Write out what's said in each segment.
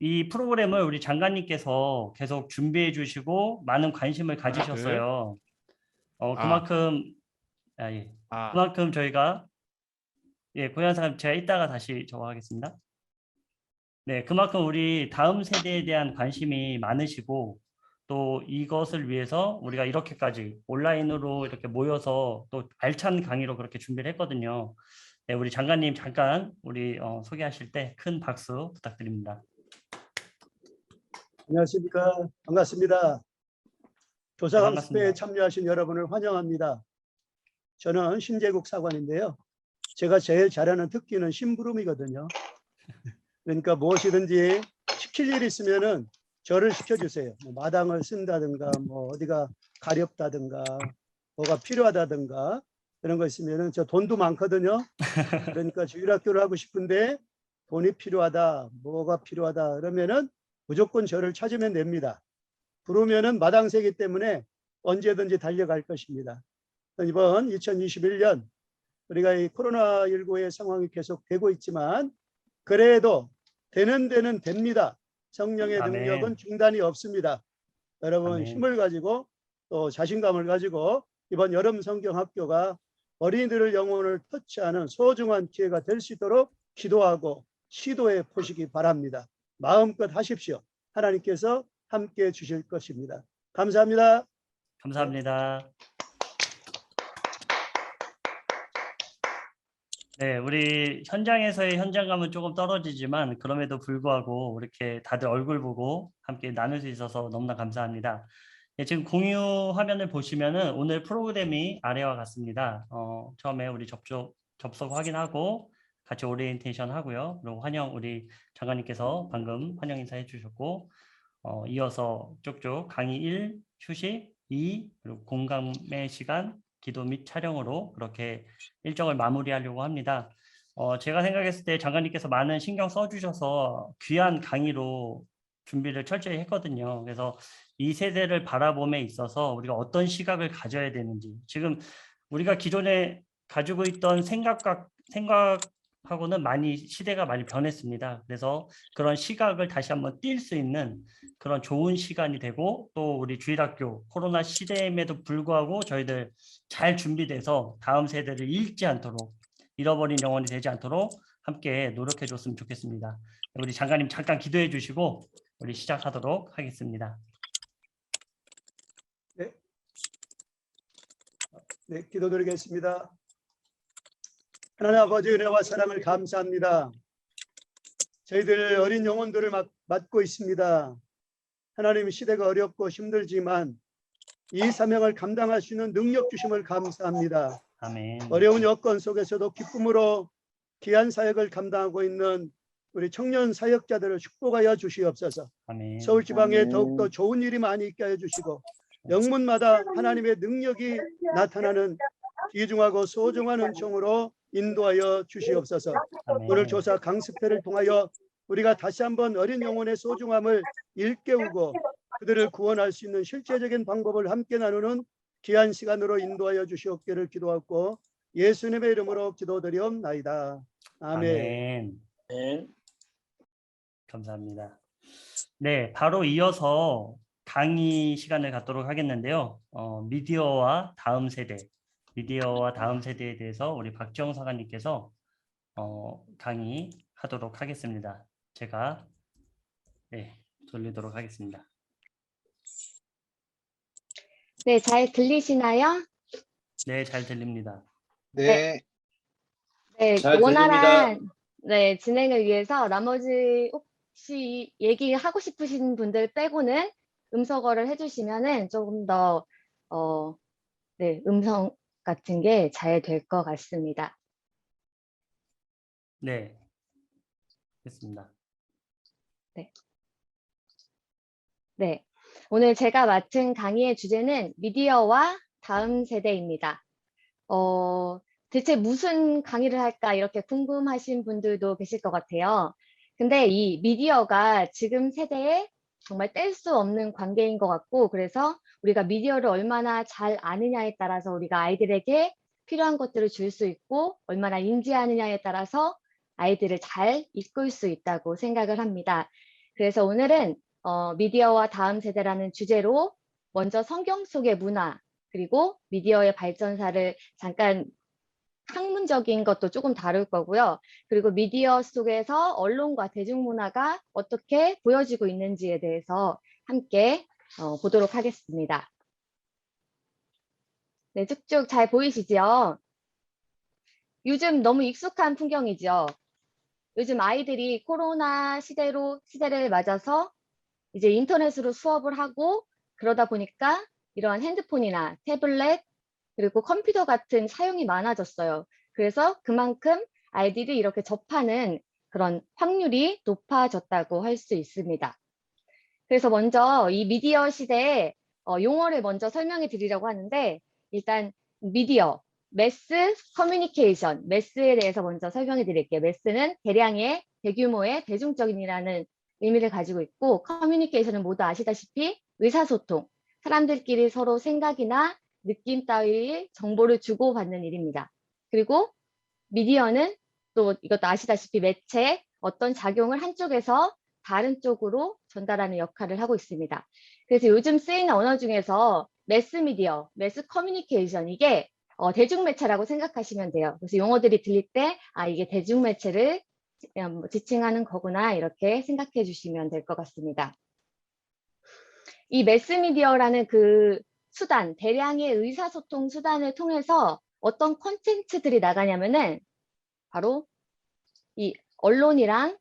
이 프로그램을 우리 장관님께서 계속 준비해 주시고 많은 관심을 네. 가지셨어요. 아, 예. 아, 그만큼 저희가 고향 사람 제가 이따가 다시 저거 하겠습니다. 네, 그만큼 우리 다음 세대에 대한 관심이 많으시고 또 이것을 위해서 우리가 이렇게까지 온라인으로 이렇게 모여서 또 알찬 강의로 그렇게 준비를 했거든요. 네, 우리 장관님 잠깐 우리 소개하실 때 큰 박수 부탁드립니다. 안녕하십니까. 반갑습니다. 네, 교사강습회에 반갑습니다. 참여하신 여러분을 환영합니다. 저는 신재국 사관인데요. 제가 제일 잘하는 특기는 심부름이거든요. 그러니까 무엇이든지 시킬 일 있으면은 저를 시켜주세요. 뭐 마당을 쓴다든가, 뭐 어디가 가렵다든가, 뭐가 필요하다든가 그런 거 있으면은 저 돈도 많거든요. 그러니까 주일학교를 하고 싶은데 돈이 필요하다, 뭐가 필요하다 그러면은 무조건 저를 찾으면 됩니다. 부르면은 마당새기 때문에 언제든지 달려갈 것입니다. 이번 2021년 우리가 이 코로나19의 상황이 계속되고 있지만 그래도 되는 데는 됩니다. 성령의 능력은 아멘. 중단이 없습니다. 여러분 아멘. 힘을 가지고 또 자신감을 가지고 이번 여름 성경학교가 어린이들의 영혼을 터치하는 소중한 기회가 될 수 있도록 기도하고 시도해 보시기 바랍니다. 마음껏 하십시오. 하나님께서 함께 주실 것입니다. 감사합니다. 감사합니다. 네, 우리 현장에서의 현장감은 조금 떨어지지만 그럼에도 불구하고 이렇게 다들 얼굴 보고 함께 나눌 수 있어서 너무나 감사합니다. 네, 지금 공유 화면을 보시면은 오늘 프로그램이 아래와 같습니다. 처음에 우리 접속 확인하고 같이 오리엔테이션 하고요. 그리고 우리 장관님께서 방금 환영 인사해 주셨고 이어서 쭉쭉 강의 1, 휴식 2, 그리고 공감의 시간, 기도 및 촬영으로 그렇게 일정을 마무리하려고 합니다. 제가 생각했을 때 장관님께서 많은 신경 써주셔서 귀한 강의로 준비를 철저히 했거든요. 그래서 이 세대를 바라봄에 있어서 우리가 어떤 시각을 가져야 되는지 지금 우리가 기존에 가지고 있던 생각하고는 시대가 많이 변했습니다. 그래서 그런 시각을 다시 한번 띌 수 있는 그런 좋은 시간이 되고 또 우리 주일학교 코로나 시대임에도 불구하고 저희들 잘 준비돼서 다음 세대를 잃지 않도록 잃어버린 영혼이 되지 않도록 함께 노력해 줬으면 좋겠습니다. 우리 장관님 잠깐 기도해 주시고 우리 시작하도록 하겠습니다. 네, 기도드리겠습니다. 하나님 아버지 은혜와 사랑을 감사합니다. 저희들 어린 영혼들을 맡고 있습니다. 하나님 시대가 어렵고 힘들지만 이 사명을 감당할 수 있는 능력 주심을 감사합니다. 아멘. 어려운 여건 속에서도 기쁨으로 귀한 사역을 감당하고 있는 우리 청년 사역자들을 축복하여 주시옵소서. 아멘. 서울 지방에 더욱더 좋은 일이 많이 있게 해 주시고 영문마다 하나님의 능력이 나타나는 귀중하고 소중한 은총으로 인도하여 주시옵소서. 아멘. 오늘 조사 강습회를 통하여 우리가 다시 한번 어린 영혼의 소중함을 일깨우고 그들을 구원할 수 있는 실제적인 방법을 함께 나누는 귀한 시간으로 인도하여 주시옵기를 기도하고 예수님의 이름으로 기도드리옵나이다. 아멘. 아멘. 감사합니다. 네, 바로 이어서 강의 시간을 갖도록 하겠는데요. 미디어와 다음 세대에 대해서 우리 박지영 사관님께서 강의하도록 하겠습니다. 제가 돌리도록 하겠습니다. 네, 잘 들리시나요? 네, 잘 들립니다. 네. 네, 잘 원활한 진행을 위해서 나머지 혹시 얘기하고 싶으신 분들 빼고는 음성어를 해주시면은 조금 더 음성 같은 게 잘 될 것 같습니다. 네, 됐습니다. 네, 오늘 제가 맡은 강의의 주제는 미디어와 다음 세대입니다. 대체 무슨 강의를 할까 이렇게 궁금하신 분들도 계실 것 같아요. 근데 이 미디어가 지금 세대에 정말 뗄 수 없는 관계인 것 같고, 그래서 우리가 미디어를 얼마나 잘 아느냐에 따라서 우리가 아이들에게 필요한 것들을 줄 수 있고 얼마나 인지하느냐에 따라서 아이들을 잘 이끌 수 있다고 생각을 합니다. 그래서 오늘은 미디어와 다음 세대라는 주제로 먼저 성경 속의 문화, 그리고 미디어의 발전사를 잠깐 학문적인 것도 조금 다룰 거고요. 그리고 미디어 속에서 언론과 대중문화가 어떻게 보여지고 있는지에 대해서 함께 보도록 하겠습니다. 네, 쭉쭉 잘 보이시죠? 요즘 너무 익숙한 풍경이죠. 요즘 아이들이 코로나 시대를 맞아서 이제 인터넷으로 수업을 하고 그러다 보니까 이러한 핸드폰이나 태블릿 그리고 컴퓨터 같은 사용이 많아졌어요. 그래서 그만큼 아이들이 이렇게 접하는 그런 확률이 높아졌다고 할 수 있습니다. 그래서 먼저 이 미디어 시대의 용어를 먼저 설명해 드리려고 하는데 일단 미디어, 매스 커뮤니케이션, 매스에 대해서 먼저 설명해 드릴게요. 매스는 대량의 대규모의 대중적인이라는 의미를 가지고 있고 커뮤니케이션은 모두 아시다시피 의사소통, 사람들끼리 서로 생각이나 느낌 따위의 정보를 주고받는 일입니다. 그리고 미디어는 또 이것도 아시다시피 매체, 어떤 작용을 한쪽에서 다른 쪽으로 전달하는 역할을 하고 있습니다. 그래서 요즘 쓰이는 언어 중에서 매스미디어, 매스 커뮤니케이션 이게 대중매체라고 생각하시면 돼요. 그래서 용어들이 들릴 때 이게 대중매체를 지칭하는 거구나 이렇게 생각해 주시면 될 것 같습니다. 이 매스미디어라는 그 수단, 대량의 의사소통 수단을 통해서 어떤 콘텐츠들이 나가냐면은 바로 이 언론이랑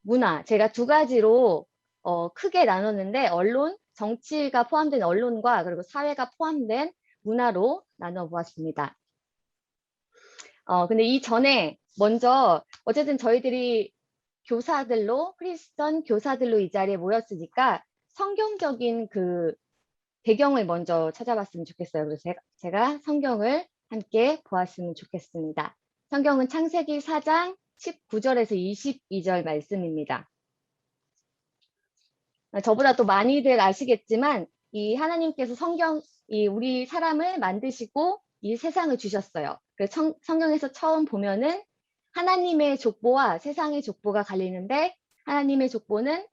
문화, 제가 두 가지로 크게 나눴는데 언론, 정치가 포함된 언론과 그리고 사회가 포함된 문화로 나눠보았습니다. 근데 이 전에 먼저 어쨌든 저희들이 교사들로 크리스천 교사들로 이 자리에 모였으니까 성경적인 그 배경을 먼저 찾아봤으면 좋겠어요. 그래서 제가 성경을 함께 보았으면 좋겠습니다. 성경은 창세기 4장 19절에서 22절 말씀입니다. 저보다 또 많이들 아시겠지만 이 하나님께서 우리 사람을 만드시고 이 세상을 주셨어요. 그래서 성경에서 처음 보면은 하나님의 족보와 세상의 족보가 갈리는데 하나님의 족보는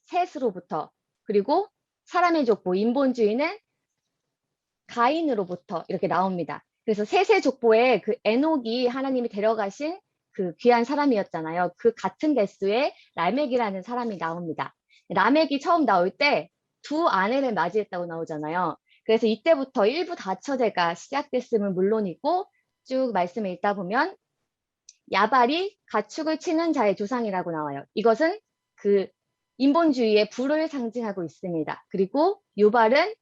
셋으로부터 그리고 사람의 족보, 인본주의는 가인으로부터 이렇게 나옵니다. 그래서 셋의 족보에 그 에녹이 하나님이 데려가신 그 귀한 사람이었잖아요. 그 같은 대수에 라멕이라는 사람이 나옵니다. 라멕이 처음 나올 때 두 아내를 맞이했다고 나오잖아요. 그래서 이때부터 일부 다처제가 시작됐음은 물론이고 쭉 말씀을 읽다 보면 야발이 가축을 치는 자의 조상이라고 나와요. 이것은 그 인본주의의 불을 상징하고 있습니다. 그리고 유발은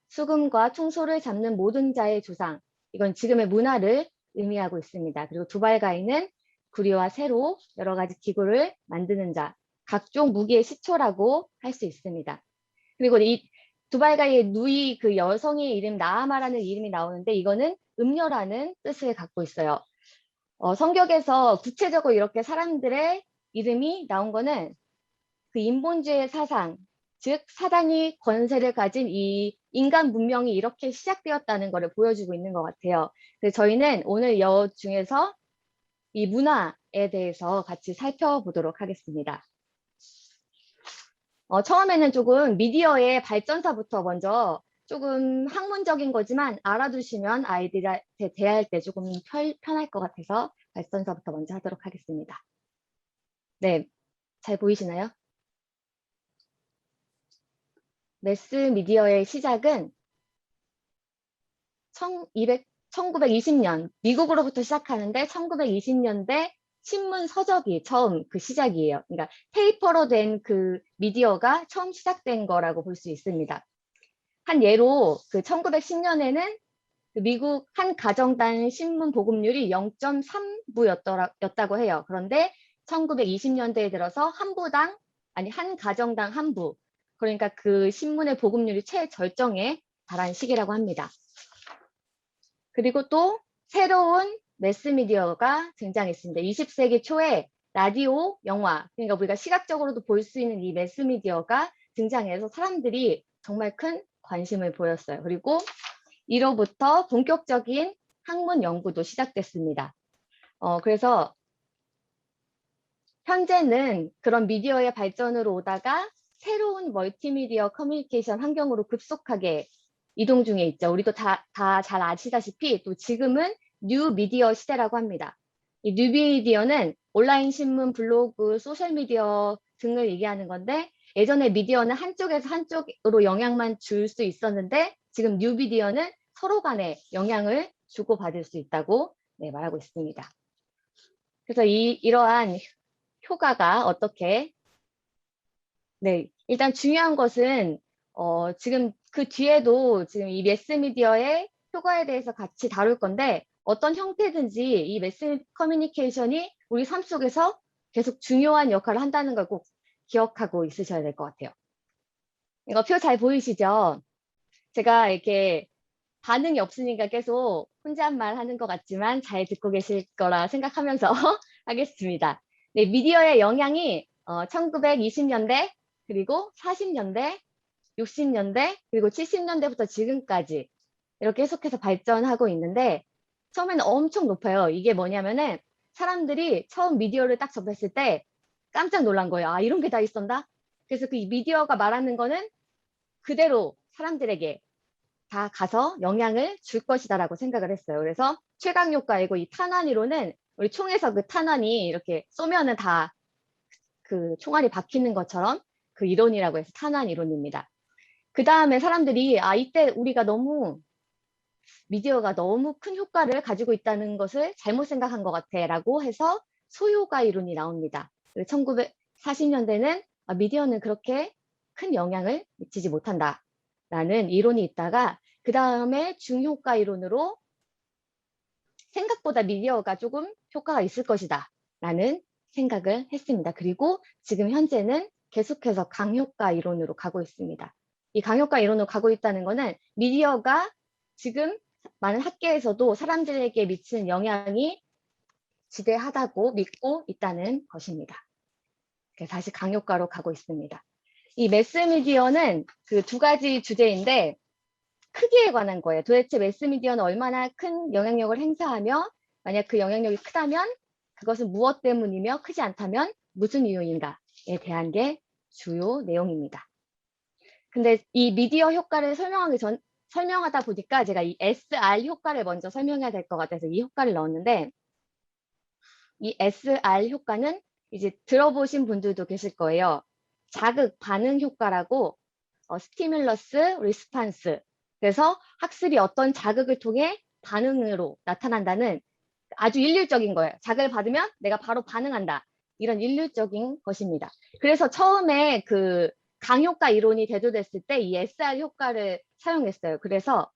수금과 충소를 잡는 모든 자의 조상. 이건 지금의 문화를 의미하고 있습니다. 그리고 두발가인은 구리와 새로 여러 가지 기구를 만드는 자, 각종 무기의 시초라고 할 수 있습니다. 그리고 이 두발가의 누이 그 여성의 이름 나아마라는 이름이 나오는데 이거는 음녀라는 뜻을 갖고 있어요. 성경에서 구체적으로 이렇게 사람들의 이름이 나온 거는 그 인본주의의 사상, 즉 사단이 권세를 가진 이 인간 문명이 이렇게 시작되었다는 것을 보여주고 있는 것 같아요. 그래서 저희는 오늘 중에서 이 문화에 대해서 같이 살펴보도록 하겠습니다. 처음에는 조금 미디어의 발전사부터 먼저 조금 학문적인 거지만 알아두시면 아이들한테 대할 때 조금 편할 것 같아서 발전사부터 먼저 하도록 하겠습니다. 네, 잘 보이시나요? 매스미디어의 시작은 1920년 미국으로부터 시작하는데 1920년대 신문 서적이 처음 그 시작이에요. 그러니까 페이퍼로 된 그 미디어가 처음 시작된 거라고 볼 수 있습니다. 한 예로 그 1910년에는 미국 한 가정당 신문 보급률이 0.3부였다고 해요. 그런데 1920년대에 들어서 한 가정당 한 부. 그러니까 그 신문의 보급률이 최절정에 달한 시기라고 합니다. 그리고 또 새로운 매스미디어가 등장했습니다. 20세기 초에 라디오, 영화, 그러니까 우리가 시각적으로도 볼 수 있는 이 매스미디어가 등장해서 사람들이 정말 큰 관심을 보였어요. 그리고 이로부터 본격적인 학문 연구도 시작됐습니다. 그래서 현재는 그런 미디어의 발전으로 오다가 새로운 멀티미디어 커뮤니케이션 환경으로 급속하게 이동 중에 있죠. 우리도 다 잘 아시다시피 또 지금은 뉴 미디어 시대라고 합니다. 이 뉴 미디어는 온라인 신문, 블로그, 소셜미디어 등을 얘기하는 건데 예전에 미디어는 한쪽에서 한쪽으로 영향만 줄 수 있었는데 지금 뉴 미디어는 서로 간에 영향을 주고받을 수 있다고 말하고 있습니다. 그래서 이러한 효과가 어떻게 일단 중요한 것은 지금 그 뒤에도 지금 이 매스미디어의 효과에 대해서 같이 다룰 건데 어떤 형태든지 이 매스 커뮤니케이션이 우리 삶 속에서 계속 중요한 역할을 한다는 걸 꼭 기억하고 있으셔야 될 것 같아요. 이거 표 잘 보이시죠? 제가 이렇게 반응이 없으니까 계속 혼잣말 하는 것 같지만 잘 듣고 계실 거라 생각하면서 하겠습니다. 네, 미디어의 영향이 1920년대 그리고 40년대, 60년대 그리고 70년대부터 지금까지 이렇게 계속해서 발전하고 있는데 처음에는 엄청 높아요. 이게 뭐냐면은 사람들이 처음 미디어를 딱 접했을 때 깜짝 놀란 거예요. 아, 이런 게 다 있었나? 그래서 그 미디어가 말하는 거는 그대로 사람들에게 다 가서 영향을 줄 것이다라고 생각을 했어요. 그래서 최강 효과이고 이 탄환 이론은 우리 총에서 그 탄환이 이렇게 쏘면은 다 그 총알이 박히는 것처럼 그 이론이라고 해서 탄환 이론입니다. 그 다음에 사람들이 이때 우리가 미디어가 너무 큰 효과를 가지고 있다는 것을 잘못 생각한 것 같아 라고 해서 소효과 이론이 나옵니다. 1940년대는 미디어는 그렇게 큰 영향을 미치지 못한다 라는 이론이 있다가 그 다음에 중효과 이론으로 생각보다 미디어가 조금 효과가 있을 것이다 라는 생각을 했습니다. 그리고 지금 현재는 계속해서 강효과 이론으로 가고 있습니다. 이 강효과 이론으로 가고 있다는 것은 미디어가 지금 많은 학계에서도 사람들에게 미치는 영향이 지대하다고 믿고 있다는 것입니다. 그래서 다시 강효과로 가고 있습니다. 이 매스미디어는 그 두 가지 주제인데 크기에 관한 거예요. 도대체 매스미디어는 얼마나 큰 영향력을 행사하며 만약 그 영향력이 크다면 그것은 무엇 때문이며 크지 않다면 무슨 이유인가에 대한 게 주요 내용입니다. 근데 이 미디어 효과를 설명하다 보니까 제가 이 SR 효과를 먼저 설명해야 될 것 같아서 이 효과를 넣었는데 이 SR 효과는 이제 들어보신 분들도 계실 거예요. 자극 반응 효과라고 스티뮬러스 리스판스 그래서 학습이 어떤 자극을 통해 반응으로 나타난다는 아주 일률적인 거예요. 자극을 받으면 내가 바로 반응한다. 이런 일률적인 것입니다. 그래서 처음에 그 강효과 이론이 대두됐을 때 이 SR 효과를 사용했어요. 그래서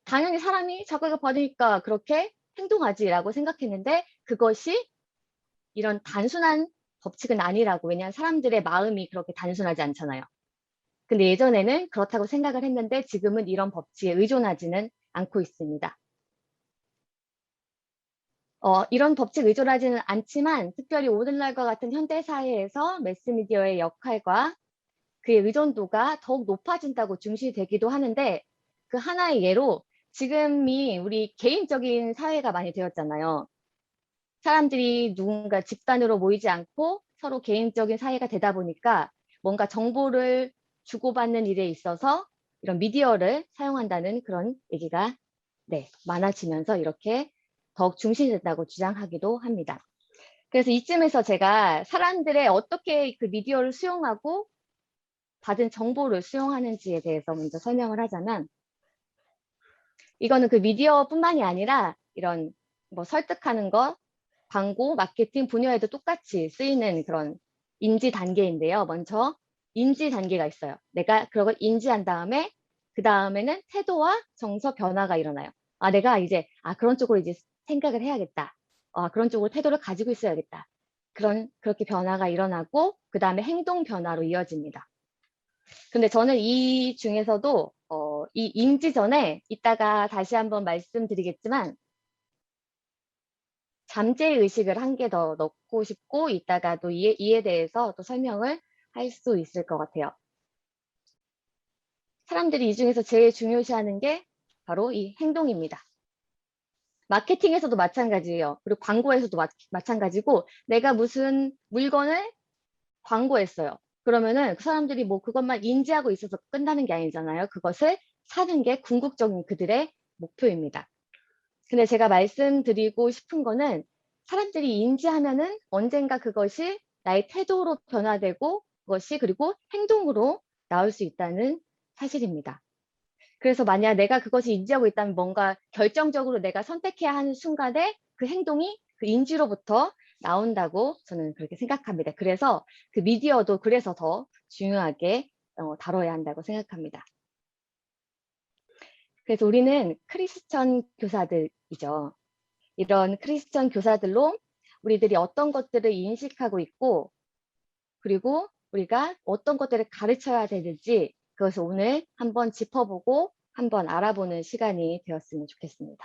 당연히 사람이 자극을 받으니까 그렇게 행동하지라고 생각했는데 그것이 이런 단순한 법칙은 아니라고. 왜냐하면 사람들의 마음이 그렇게 단순하지 않잖아요. 근데 예전에는 그렇다고 생각을 했는데 지금은 이런 법칙에 의존하지는 않고 있습니다. 이런 법칙 의존하지는 않지만 특별히 오늘날과 같은 현대사회에서 매스미디어의 역할과 그의 의존도가 더욱 높아진다고 중시되기도 하는데 그 하나의 예로 지금이 우리 개인적인 사회가 많이 되었잖아요. 사람들이 누군가 집단으로 모이지 않고 서로 개인적인 사회가 되다 보니까 뭔가 정보를 주고받는 일에 있어서 이런 미디어를 사용한다는 그런 얘기가 많아지면서 이렇게 더욱 중시된다고 주장하기도 합니다. 그래서 이쯤에서 제가 사람들의 어떻게 그 미디어를 수용하고 받은 정보를 수용하는지에 대해서 먼저 설명을 하자면 이거는 그 미디어뿐만이 아니라 이런 뭐 설득하는 것, 광고, 마케팅 분야에도 똑같이 쓰이는 그런 인지 단계인데요. 먼저 인지 단계가 있어요. 내가 그걸 인지한 다음에 그 다음에는 태도와 정서 변화가 일어나요. 내가 이제 그런 쪽으로 이제 생각을 해야겠다. 그런 쪽으로 태도를 가지고 있어야겠다. 그렇게 변화가 일어나고 그 다음에 행동 변화로 이어집니다. 근데 저는 이 중에서도 이 인지 전에 이따가 다시 한번 말씀드리겠지만 잠재의식을 한 개 더 넣고 싶고 이따가 또 이에 대해서 또 설명을 할 수 있을 것 같아요. 사람들이 이 중에서 제일 중요시하는 게 바로 이 행동입니다. 마케팅에서도 마찬가지예요. 그리고 광고에서도 마찬가지고 내가 무슨 물건을 광고했어요. 그러면은 그 사람들이 뭐 그것만 인지하고 있어서 끝나는 게 아니잖아요. 그것을 사는 게 궁극적인 그들의 목표입니다. 근데 제가 말씀드리고 싶은 거는 사람들이 인지하면은 언젠가 그것이 나의 태도로 변화되고 그것이 그리고 행동으로 나올 수 있다는 사실입니다. 그래서 만약 내가 그것을 인지하고 있다면 뭔가 결정적으로 내가 선택해야 하는 순간에 그 행동이 그 인지로부터 나온다고 저는 그렇게 생각합니다. 그래서 그 미디어도 그래서 더 중요하게 다뤄야 한다고 생각합니다. 그래서 우리는 크리스천 교사들이죠. 이런 크리스천 교사들로 우리들이 어떤 것들을 인식하고 있고 그리고 우리가 어떤 것들을 가르쳐야 되는지 그것을 오늘 한번 짚어보고 한번 알아보는 시간이 되었으면 좋겠습니다.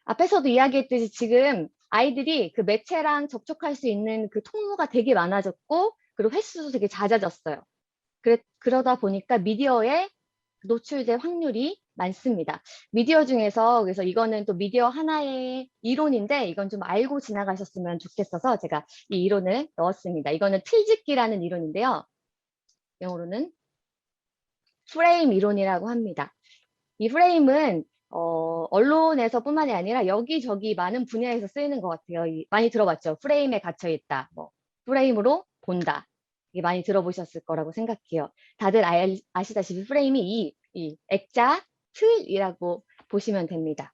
앞에서도 이야기했듯이 지금 아이들이 그 매체랑 접촉할 수 있는 그 통로가 되게 많아졌고 그리고 횟수도 되게 잦아졌어요. 그러다 보니까 미디어에 노출될 확률이 많습니다. 미디어 중에서 그래서 이거는 또 미디어 하나의 이론인데 이건 좀 알고 지나가셨으면 좋겠어서 제가 이 이론을 넣었습니다. 이거는 틀짓기라는 이론인데요. 영어로는 프레임 이론이라고 합니다. 이 프레임은 언론에서뿐만이 아니라 여기저기 많은 분야에서 쓰이는 것 같아요. 많이 들어봤죠? 프레임에 갇혀 있다. 뭐 프레임으로 본다. 이게 많이 들어보셨을 거라고 생각해요. 다들 아시다시피 프레임이 이 액자, 틀이라고 보시면 됩니다.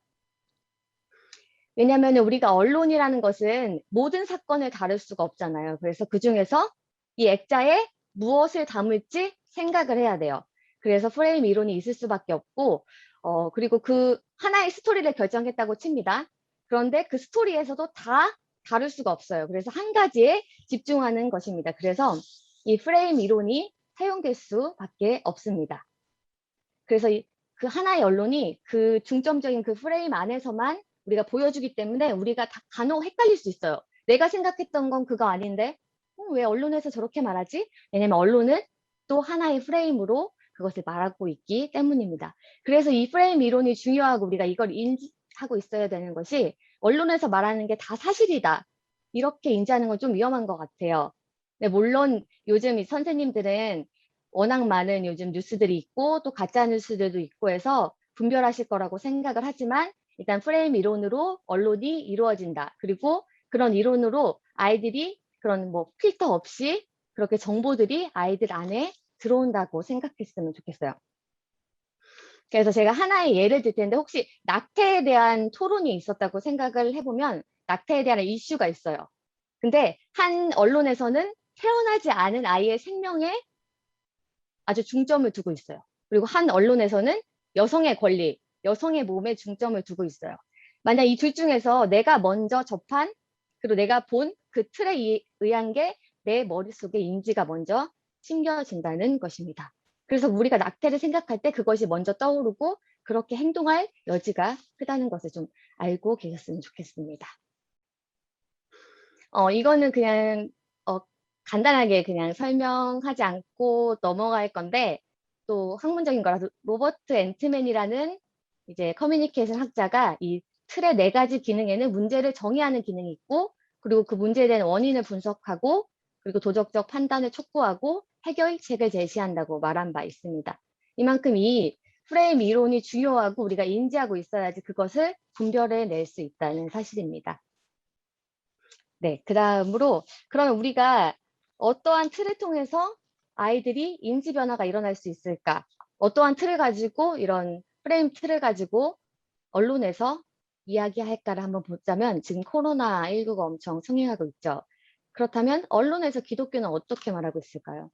왜냐하면 우리가 언론이라는 것은 모든 사건을 다룰 수가 없잖아요. 그래서 그중에서 이 액자에 무엇을 담을지 생각을 해야 돼요. 그래서 프레임 이론이 있을 수밖에 없고 그리고 그 하나의 스토리를 결정했다고 칩니다. 그런데 그 스토리에서도 다 다룰 수가 없어요. 그래서 한 가지에 집중하는 것입니다. 그래서 이 프레임 이론이 사용될 수밖에 없습니다. 그래서 그 하나의 언론이 그 중점적인 그 프레임 안에서만 우리가 보여주기 때문에 우리가 간혹 헷갈릴 수 있어요. 내가 생각했던 건 그거 아닌데 왜 언론에서 저렇게 말하지? 왜냐면 언론은 또 하나의 프레임으로 그것을 말하고 있기 때문입니다. 그래서 이 프레임 이론이 중요하고 우리가 이걸 인지하고 있어야 되는 것이 언론에서 말하는 게 다 사실이다. 이렇게 인지하는 건 좀 위험한 것 같아요. 네, 물론 요즘 이 선생님들은 워낙 많은 요즘 뉴스들이 있고 또 가짜 뉴스들도 있고 해서 분별하실 거라고 생각을 하지만 일단 프레임 이론으로 언론이 이루어진다. 그리고 그런 이론으로 아이들이 그런 뭐 필터 없이 그렇게 정보들이 아이들 안에 들어온다고 생각했으면 좋겠어요. 그래서 제가 하나의 예를 들 텐데 혹시 낙태에 대한 토론이 있었다고 생각을 해보면 낙태에 대한 이슈가 있어요. 근데 한 언론에서는 태어나지 않은 아이의 생명에 아주 중점을 두고 있어요. 그리고 한 언론에서는 여성의 권리, 여성의 몸에 중점을 두고 있어요. 만약 이 둘 중에서 내가 먼저 접한 그리고 내가 본 그 틀에 의한 게 내 머릿속에 인지가 먼저 심겨진다는 것입니다. 그래서 우리가 낙태를 생각할 때 그것이 먼저 떠오르고 그렇게 행동할 여지가 크다는 것을 좀 알고 계셨으면 좋겠습니다. 이거는 그냥 간단하게 그냥 설명하지 않고 넘어갈 건데 또 학문적인 거라서 로버트 앤트맨이라는 이제 커뮤니케이션 학자가 이 틀의 4가지 기능에는 문제를 정의하는 기능이 있고 그리고 그 문제에 대한 원인을 분석하고 그리고 도덕적 판단을 촉구하고 해결책을 제시한다고 말한 바 있습니다. 이만큼 이 프레임 이론이 중요하고 우리가 인지하고 있어야지 그것을 분별해낼 수 있다는 사실입니다. 네, 그 다음으로 그러면 우리가 어떠한 틀을 통해서 아이들이 인지 변화가 일어날 수 있을까? 어떠한 틀을 가지고 이런 프레임 틀을 가지고 언론에서 이야기할까를 한번 보자면 지금 코로나19가 엄청 성행하고 있죠. 그렇다면 언론에서 기독교는 어떻게 말하고 있을까요?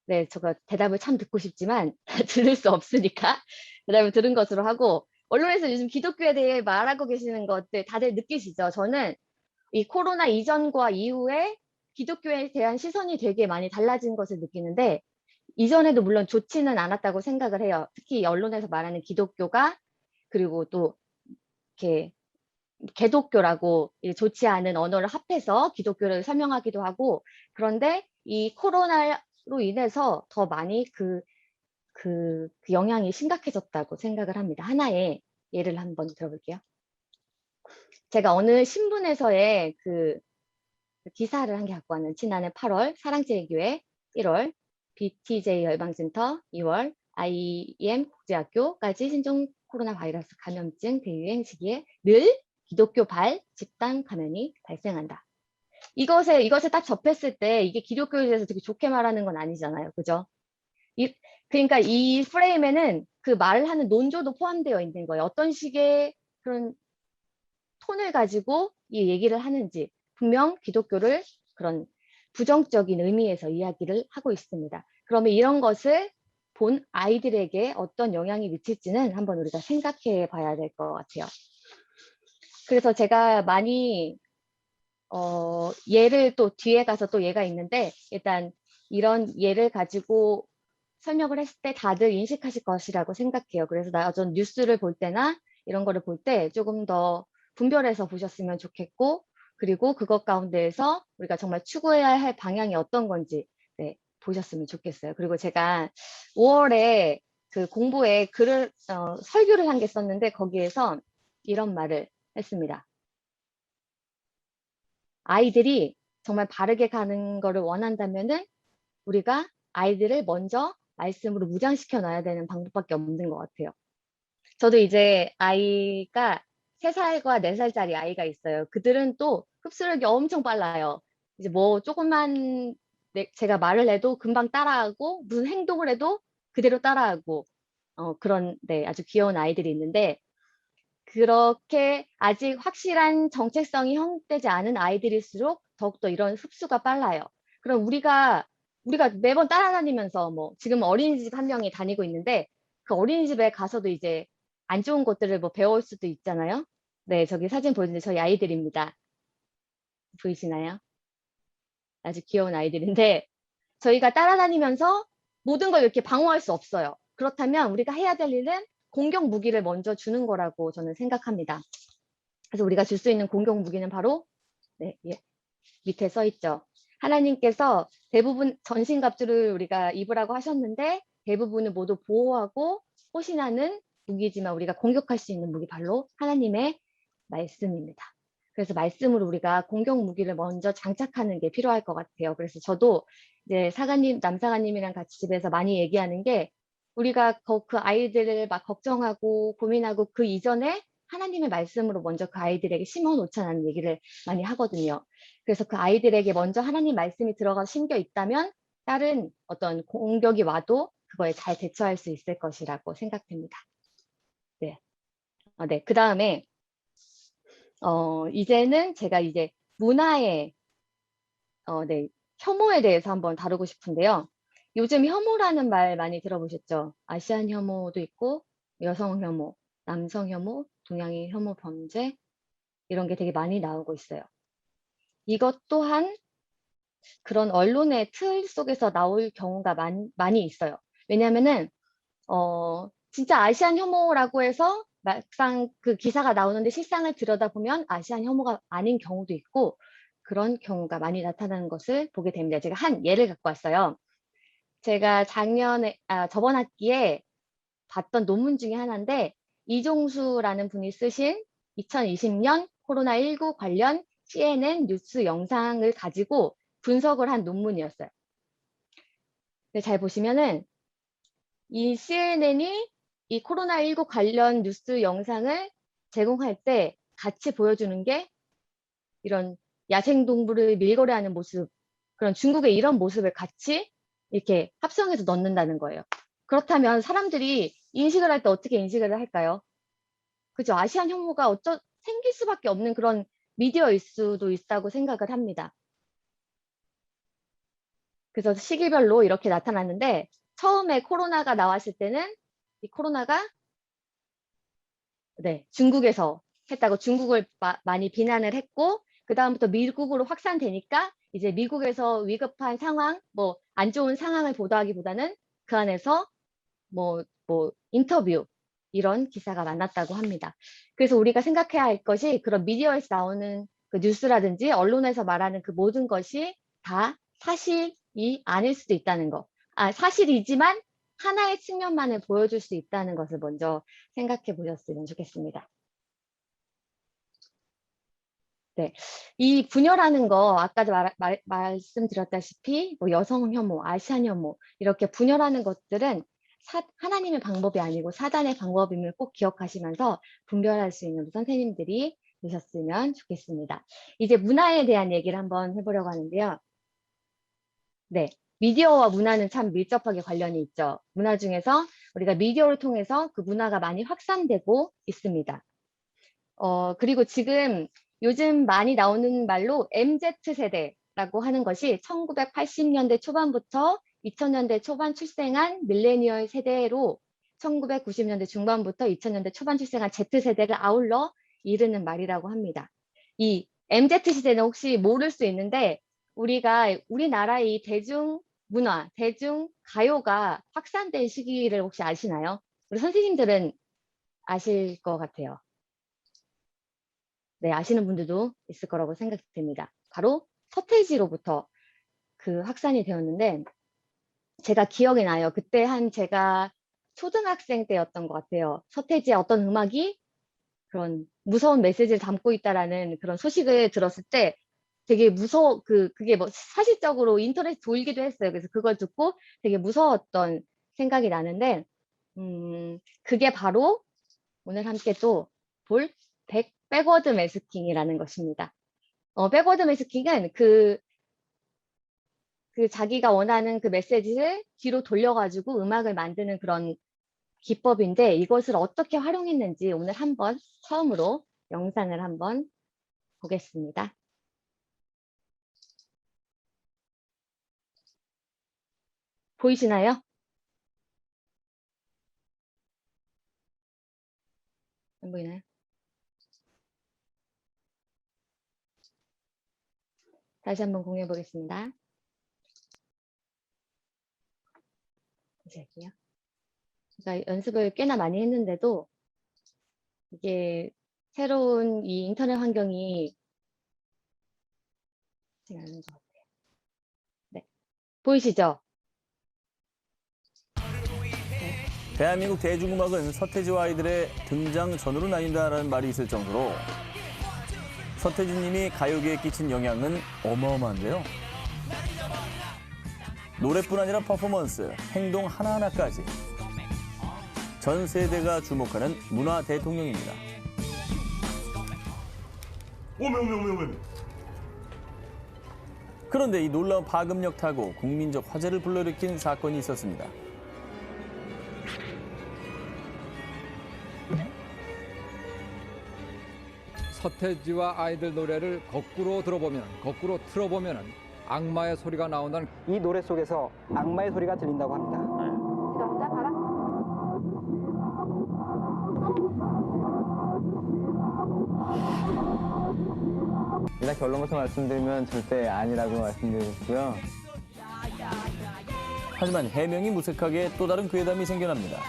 네, 제가 대답을 참 듣고 싶지만 들을 수 없으니까 대답을 들은 것으로 하고 언론에서 요즘 기독교에 대해 말하고 계시는 것들 다들 느끼시죠? 저는 이 코로나 이전과 이후에 기독교에 대한 시선이 되게 많이 달라진 것을 느끼는데 이전에도 물론 좋지는 않았다고 생각을 해요. 특히 언론에서 말하는 기독교가 그리고 또 이렇게 개독교라고 좋지 않은 언어를 합해서 기독교를 설명하기도 하고 그런데 이 코로나로 인해서 더 많이 그 그 영향이 심각해졌다고 생각을 합니다. 하나의 예를 한번 들어볼게요. 제가 어느 신문에서의 그 기사를 한 개 갖고 왔는 지난해 8월 사랑제일교회, 1월 BTJ 열방센터, 2월 IEM 국제학교까지 신종 코로나 바이러스 감염증 대유행 시기에 늘 기독교발 집단 감염이 발생한다. 이것에 딱 접했을 때 이게 기독교에 대해서 되게 좋게 말하는 건 아니잖아요. 그죠? 그러니까 이 프레임에는 그 말을 하는 논조도 포함되어 있는 거예요. 어떤 식의 그런 톤을 가지고 이 얘기를 하는지 분명 기독교를 그런 부정적인 의미에서 이야기를 하고 있습니다. 그러면 이런 것을 본 아이들에게 어떤 영향이 미칠지는 한번 우리가 생각해 봐야 될 것 같아요. 그래서 제가 많이 예를 또 뒤에 가서 또 예가 있는데 일단 이런 예를 가지고 설명을 했을 때 다들 인식하실 것이라고 생각해요. 그래서 전 뉴스를 볼 때나 이런 거를 볼 때 조금 더 분별해서 보셨으면 좋겠고, 그리고 그것 가운데에서 우리가 정말 추구해야 할 방향이 어떤 건지 네, 보셨으면 좋겠어요. 그리고 제가 5월에 그 공부에 글을 설교를 한 게 썼는데 거기에서 이런 말을 했습니다. 아이들이 정말 바르게 가는 거를 원한다면은 우리가 아이들을 먼저 말씀으로 무장시켜 놔야 되는 방법밖에 없는 것 같아요. 저도 이제 아이가 3살과 4살짜리 아이가 있어요. 그들은 또 흡수력이 엄청 빨라요. 이제 뭐 조금만 제가 말을 해도 금방 따라하고 무슨 행동을 해도 그대로 따라하고 그런 네, 아주 귀여운 아이들이 있는데 그렇게 아직 확실한 정체성이 형성되지 않은 아이들일수록 더욱더 이런 흡수가 빨라요. 그럼 우리가 매번 따라다니면서 뭐 지금 어린이집 한 명이 다니고 있는데 그 어린이집에 가서도 이제 안 좋은 것들을 뭐 배울 수도 있잖아요. 네, 저기 사진 보여주는데 저희 아이들입니다. 보이시나요? 아주 귀여운 아이들인데 저희가 따라다니면서 모든 걸 이렇게 방어할 수 없어요. 그렇다면 우리가 해야 될 일은 공격 무기를 먼저 주는 거라고 저는 생각합니다. 그래서 우리가 줄 수 있는 공격 무기는 바로 네, 예, 밑에 써 있죠. 하나님께서 대부분 전신갑주를 우리가 입으라고 하셨는데 대부분을 모두 보호하고 호신하는 무기지만 우리가 공격할 수 있는 무기 바로 하나님의 말씀입니다. 그래서 말씀으로 우리가 공격 무기를 먼저 장착하는 게 필요할 것 같아요. 그래서 저도 이제 남사가님이랑 같이 집에서 많이 얘기하는 게 우리가 그 아이들을 막 걱정하고 고민하고 그 이전에 하나님의 말씀으로 먼저 그 아이들에게 심어 놓자는 얘기를 많이 하거든요. 그래서 그 아이들에게 먼저 하나님 말씀이 들어가 심겨 있다면 다른 어떤 공격이 와도 그거에 잘 대처할 수 있을 것이라고 생각됩니다. 네. 네. 그 다음에 이제는 제가 이제 문화의 네, 혐오에 대해서 한번 다루고 싶은데요. 요즘 혐오라는 말 많이 들어보셨죠? 아시안 혐오도 있고 여성 혐오, 남성 혐오, 동양인 혐오 범죄 이런 게 되게 많이 나오고 있어요. 이것 또한 그런 언론의 틀 속에서 나올 경우가 많이 있어요. 왜냐하면은 진짜 아시안 혐오라고 해서 막상 그 기사가 나오는데 실상을 들여다보면 아시안 혐오가 아닌 경우도 있고 그런 경우가 많이 나타나는 것을 보게 됩니다. 제가 한 예를 갖고 왔어요. 제가 저번 학기에 봤던 논문 중에 하나인데 이종수라는 분이 쓰신 2020년 코로나19 관련 CNN 뉴스 영상을 가지고 분석을 한 논문이었어요. 잘 보시면은 이 CNN이 이 코로나19 관련 뉴스 영상을 제공할 때 같이 보여주는 게 이런 야생동물을 밀거래하는 모습, 그런 중국의 이런 모습을 같이 이렇게 합성해서 넣는다는 거예요. 그렇다면 사람들이 인식을 할 때 어떻게 인식을 할까요? 그죠? 아시안 혐오가 생길 수밖에 없는 그런 미디어일 수도 있다고 생각을 합니다. 그래서 시기별로 이렇게 나타났는데 처음에 코로나가 나왔을 때는 이 코로나가 네, 중국에서 했다고 중국을 많이 비난을 했고 그 다음부터 미국으로 확산되니까 이제 미국에서 위급한 상황, 뭐 안 좋은 상황을 보도하기보다는 그 안에서 뭐 인터뷰 이런 기사가 많았다고 합니다. 그래서 우리가 생각해야 할 것이 그런 미디어에서 나오는 그 뉴스라든지 언론에서 말하는 그 모든 것이 다 사실이 아닐 수도 있다는 거. 사실이지만 하나의 측면만을 보여줄 수 있다는 것을 먼저 생각해 보셨으면 좋겠습니다. 네, 이 분열하는 거 아까도 말씀드렸다시피 뭐 여성 혐오, 아시안 혐오 이렇게 분열하는 것들은 하나님의 방법이 아니고 사단의 방법임을 꼭 기억하시면서 분별할 수 있는 우리 선생님들이 되셨으면 좋겠습니다. 이제 문화에 대한 얘기를 한번 해보려고 하는데요. 네, 미디어와 문화는 참 밀접하게 관련이 있죠. 문화 중에서 우리가 미디어를 통해서 그 문화가 많이 확산되고 있습니다. 그리고 지금 요즘 많이 나오는 말로 MZ세대라고 하는 것이 1980년대 초반부터 2000년대 초반 출생한 밀레니얼 세대로 1990년대 중반부터 2000년대 초반 출생한 Z세대를 아울러 이르는 말이라고 합니다. 이 MZ시대는 혹시 모를 수 있는데 우리가 우리나라의 대중문화, 대중가요가 확산된 시기를 혹시 아시나요? 우리 선생님들은 아실 것 같아요. 네, 아시는 분들도 있을 거라고 생각이 됩니다. 바로 서태지로부터 그 확산이 되었는데 제가 기억이 나요. 그때 제가 초등학생 때였던 것 같아요. 서태지의 어떤 음악이 그런 무서운 메시지를 담고 있다라는 그런 소식을 들었을 때 되게 그게 뭐 사실적으로 인터넷에 돌기도 했어요. 그래서 그걸 듣고 되게 무서웠던 생각이 나는데, 그게 바로 오늘 함께 또 볼 백워드 매스킹이라는 것입니다. 백워드 매스킹은 그 자기가 원하는 그 메시지를 뒤로 돌려가지고 음악을 만드는 그런 기법인데 이것을 어떻게 활용했는지 오늘 한번 처음으로 영상을 한번 보겠습니다. 보이시나요? 안 보이나요? 다시 한번 공유해 보겠습니다. 다시 할게요. 제가 연습을 꽤나 많이 했는데도 이게 새로운 이 인터넷 환경이 쉽지 않은 것 같아요. 네. 보이시죠? 대한민국 대중음악은 서태지와 아이들의 등장 전으로 나뉜다는 말이 있을 정도로 서태지님이 가요계에 끼친 영향은 어마어마한데요. 노래뿐 아니라 퍼포먼스, 행동 하나하나까지 전 세대가 주목하는 문화 대통령입니다. 그런데 이 놀라운 파급력 타고 국민적 화제를 불러일으킨 사건이 있었습니다. 서태지와 아이들 노래를 거꾸로 틀어보면 악마의 소리가 나온다는 이 노래 속에서 악마의 소리가 들린다고 합니다. 일단 결론부터 말씀드리면 절대 아니라고 말씀드리고요. 하지만 해명이 무색하게 또 다른 괴담이 생겨납니다.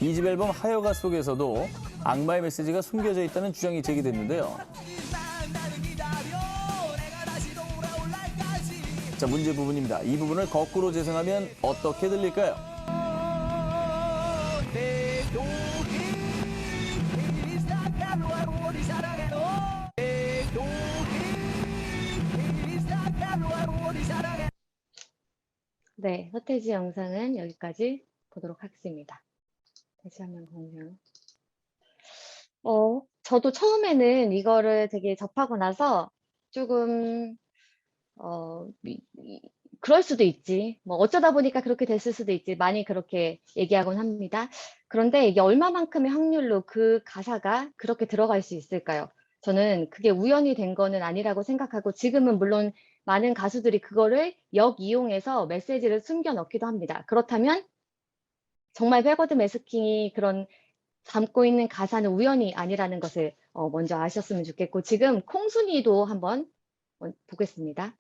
2집 앨범 하여가 속에서도 악마의 메시지가 숨겨져 있다는 주장이 제기됐는데요. 자, 문제 부분입니다. 이 부분을 거꾸로 재생하면 어떻게 들릴까요? 네, 서태지 영상은 여기까지 보도록 하겠습니다. 다시 한번 공유. 저도 처음에는 이거를 되게 접하고 나서 조금 그럴 수도 있지. 뭐 어쩌다 보니까 그렇게 됐을 수도 있지. 많이 그렇게 얘기하곤 합니다. 그런데 이게 얼마만큼의 확률로 그 가사가 그렇게 들어갈 수 있을까요? 저는 그게 우연이 된 거는 아니라고 생각하고 지금은 물론 많은 가수들이 그거를 역이용해서 메시지를 숨겨 넣기도 합니다. 그렇다면 정말 백워드 매스킹이 그런 담고 있는 가사는 우연이 아니라는 것을 먼저 아셨으면 좋겠고 지금 콩순이도 한번 보겠습니다.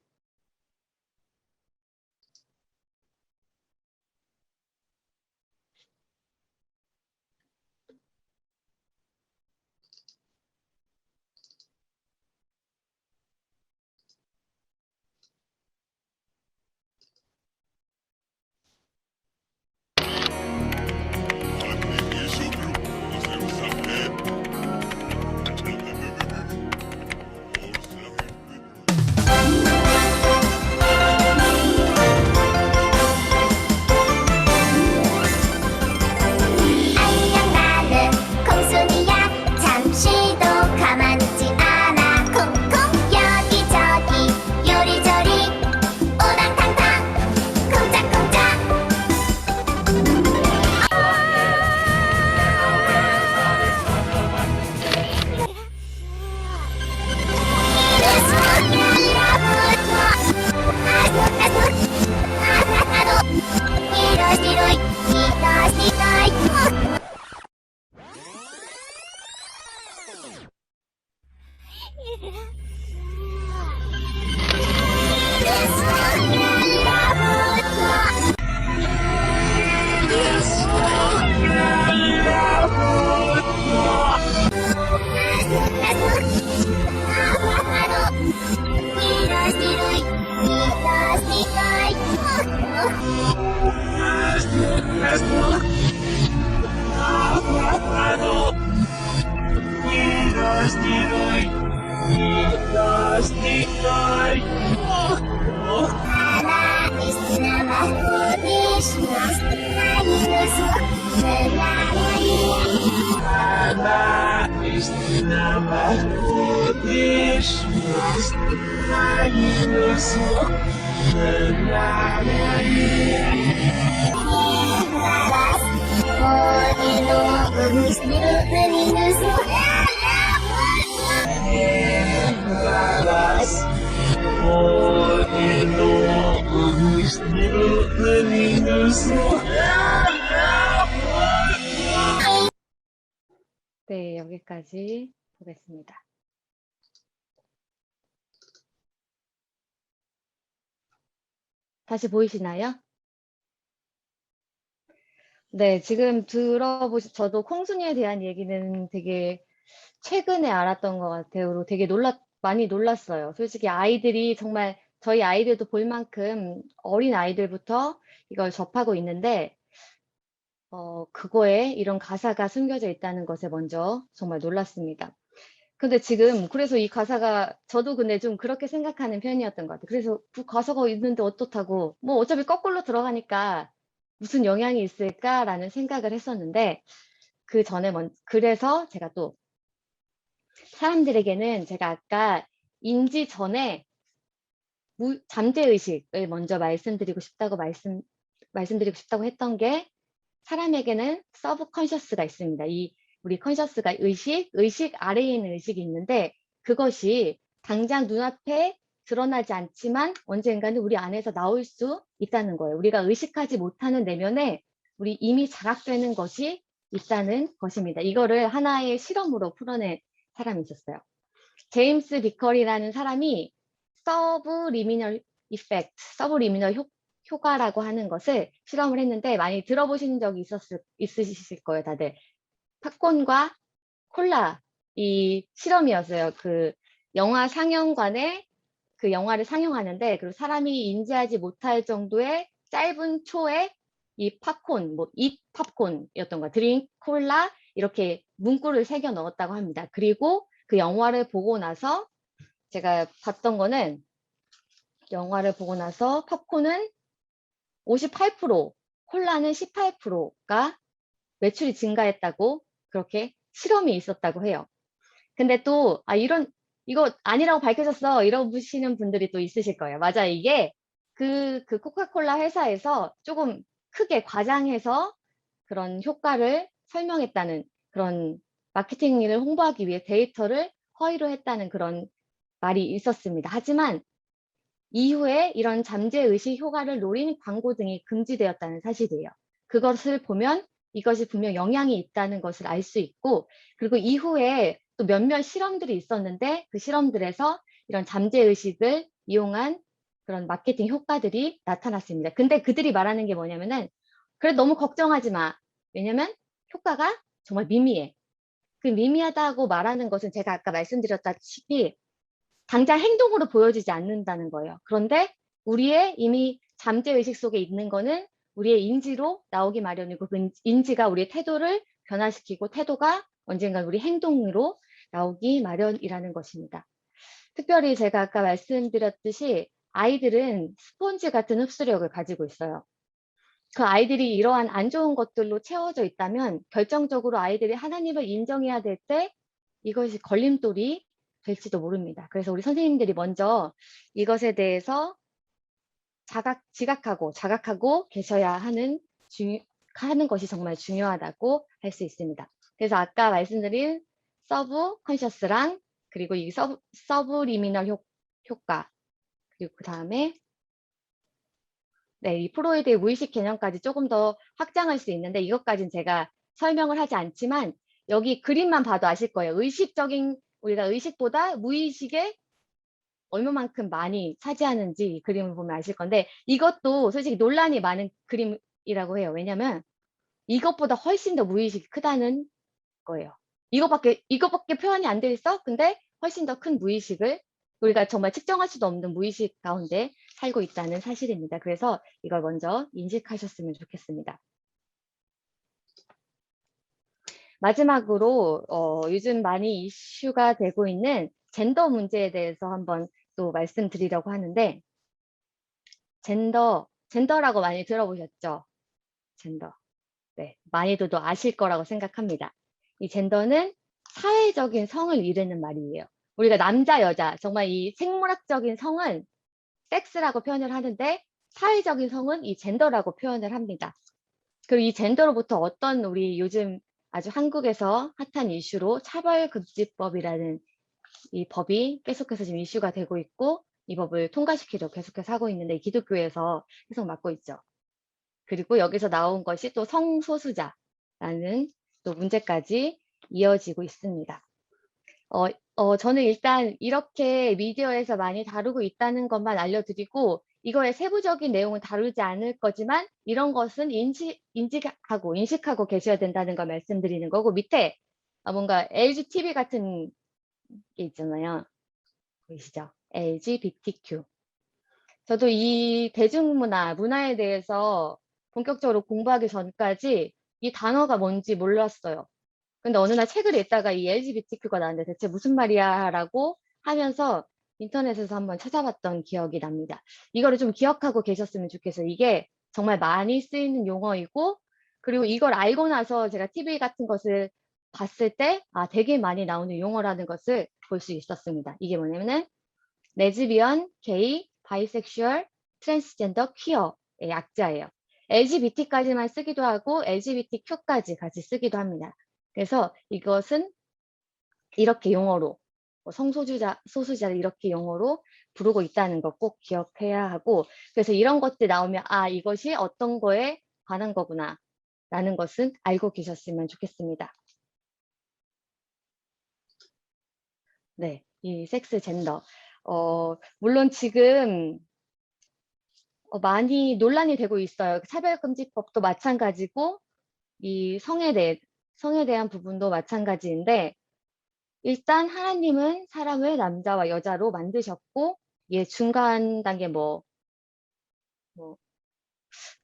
네, 여기까지 보겠습니다. 다시 보이시나요? 네, 지금 저도 콩순이에 대한 얘기는 되게 최근에 알았던 것 같아요. 그리고 되게 많이 놀랐어요. 솔직히 아이들이 정말 저희 아이들도 볼 만큼 어린 아이들부터 이걸 접하고 있는데, 그거에 이런 가사가 숨겨져 있다는 것에 먼저 정말 놀랐습니다. 근데 지금 그래서 이 가사가 저도 근데 좀 그렇게 생각하는 편이었던 것 같아요. 그래서 그 가사가 있는데 어떻다고 뭐 어차피 거꾸로 들어가니까 무슨 영향이 있을까라는 생각을 했었는데 그 전에 그래서 제가 또 사람들에게는 제가 아까 인지 전에 잠재의식을 먼저 말씀드리고 싶다고 했던 게 사람에게는 서브컨셔스가 있습니다. 우리 컨셔스가 의식 아래에 있는 의식이 있는데 그것이 당장 눈앞에 드러나지 않지만 언젠가는 우리 안에서 나올 수 있다는 거예요. 우리가 의식하지 못하는 내면에 우리 이미 자각되는 것이 있다는 것입니다. 이거를 하나의 실험으로 풀어낸 사람이 있었어요. 제임스 비컬이라는 사람이 서브리미널 이펙트, 서브리미널 효과라고 하는 것을 실험을 했는데 많이 들어보신 적이 있으실 거예요, 다들. 팝콘과 콜라 이 실험이었어요. 그 영화 상영관에 그 영화를 상영하는데 그리고 사람이 인지하지 못할 정도의 짧은 초에 이 팝콘, 이 팝콘이었던 거야. 드링크, 콜라 이렇게 문구를 새겨 넣었다고 합니다. 그리고 그 영화를 보고 나서 제가 봤던 거는 영화를 보고 나서 팝콘은 58%, 콜라는 18%가 매출이 증가했다고 그렇게 실험이 있었다고 해요. 근데 또 이거 아니라고 밝혀졌어 이러시는 분들이 또 있으실 거예요. 맞아, 이게 그 코카콜라 회사에서 조금 크게 과장해서 그런 효과를 설명했다는 그런 마케팅을 홍보하기 위해 데이터를 허위로 했다는 그런 말이 있었습니다. 하지만 이후에 이런 잠재의식 효과를 노린 광고 등이 금지되었다는 사실이에요. 그것을 보면 이것이 분명 영향이 있다는 것을 알 수 있고 그리고 이후에 또 몇몇 실험들이 있었는데 그 실험들에서 이런 잠재의식을 이용한 그런 마케팅 효과들이 나타났습니다. 근데 그들이 말하는 게 뭐냐면은 그래 너무 걱정하지 마. 왜냐면 효과가 정말 미미해. 그 미미하다고 말하는 것은 제가 아까 말씀드렸다시피 당장 행동으로 보여지지 않는다는 거예요. 그런데 우리의 이미 잠재의식 속에 있는 거는 우리의 인지로 나오기 마련이고 그 인지가 우리의 태도를 변화시키고 태도가 언젠가 우리 행동으로 나오기 마련이라는 것입니다. 특별히 제가 아까 말씀드렸듯이 아이들은 스폰지 같은 흡수력을 가지고 있어요. 그 아이들이 이러한 안 좋은 것들로 채워져 있다면 결정적으로 아이들이 하나님을 인정해야 될 때 이것이 걸림돌이 될지도 모릅니다. 그래서 우리 선생님들이 먼저 이것에 대해서 자각하고 계셔야 하는 것이 정말 중요하다고 할 수 있습니다. 그래서 아까 말씀드린 서브 컨셔스랑 그리고 이 서브리미널 효과 그리고 그 다음에 이 프로이드의 무의식 개념까지 조금 더 확장할 수 있는데 이것까지는 제가 설명을 하지 않지만 여기 그림만 봐도 아실 거예요. 우리가 의식보다 무의식에 얼마만큼 많이 차지하는지 이 그림을 보면 아실 건데 이것도 솔직히 논란이 많은 그림이라고 해요. 왜냐면 이것보다 훨씬 더 무의식이 크다는 거예요. 이것밖에 표현이 안 돼 있어? 근데 훨씬 더 큰 무의식을 우리가 정말 측정할 수도 없는 무의식 가운데 살고 있다는 사실입니다. 그래서 이걸 먼저 인식하셨으면 좋겠습니다. 마지막으로 요즘 많이 이슈가 되고 있는 젠더 문제에 대해서 한번 또 말씀드리려고 하는데, 젠더라고 많이 들어보셨죠? 젠더. 네, 많이들도 아실 거라고 생각합니다. 이 젠더는 사회적인 성을 이르는 말이에요. 우리가 남자, 여자, 정말 이 생물학적인 성은 섹스라고 표현을 하는데, 사회적인 성은 이 젠더라고 표현을 합니다. 그리고 이 젠더로부터 어떤 우리 요즘 아주 한국에서 핫한 이슈로 차별금지법이라는 이 법이 계속해서 지금 이슈가 되고 있고, 이 법을 통과시키려고 계속해서 하고 있는데, 기독교에서 계속 맡고 있죠. 그리고 여기서 나온 것이 또 성소수자라는 또 문제까지 이어지고 있습니다. 저는 일단 이렇게 미디어에서 많이 다루고 있다는 것만 알려드리고, 이거의 세부적인 내용은 다루지 않을 거지만 이런 것은 인식하고 계셔야 된다는 걸 말씀드리는 거고, 밑에 뭔가 LGTB 같은 게 있잖아요. 보이시죠? LGBTQ. 저도 이 문화에 대해서 본격적으로 공부하기 전까지 이 단어가 뭔지 몰랐어요. 근데 어느 날 책을 읽다가 이 LGBTQ가 나왔는데 대체 무슨 말이야 라고 하면서 인터넷에서 한번 찾아봤던 기억이 납니다. 이거를 좀 기억하고 계셨으면 좋겠어요. 이게 정말 많이 쓰이는 용어이고, 그리고 이걸 알고 나서 제가 TV 같은 것을 봤을 때 되게 많이 나오는 용어라는 것을 볼 수 있었습니다. 이게 뭐냐면은 레즈비언, 게이, 바이섹슈얼, 트랜스젠더, 퀴어의 약자예요. LGBT까지만 쓰기도 하고 LGBTQ까지 같이 쓰기도 합니다. 그래서 이것은 이렇게 용어로 소수자를 이렇게 용어로 부르고 있다는 거 꼭 기억해야 하고, 그래서 이런 것들 나오면 이것이 어떤 거에 관한 거구나 라는 것은 알고 계셨으면 좋겠습니다. 네, 이 섹스 젠더 물론 지금 많이 논란이 되고 있어요. 차별금지법도 마찬가지고 이 성에 대한 부분도 마찬가지인데, 일단 하나님은 사람을 남자와 여자로 만드셨고, 중간 단계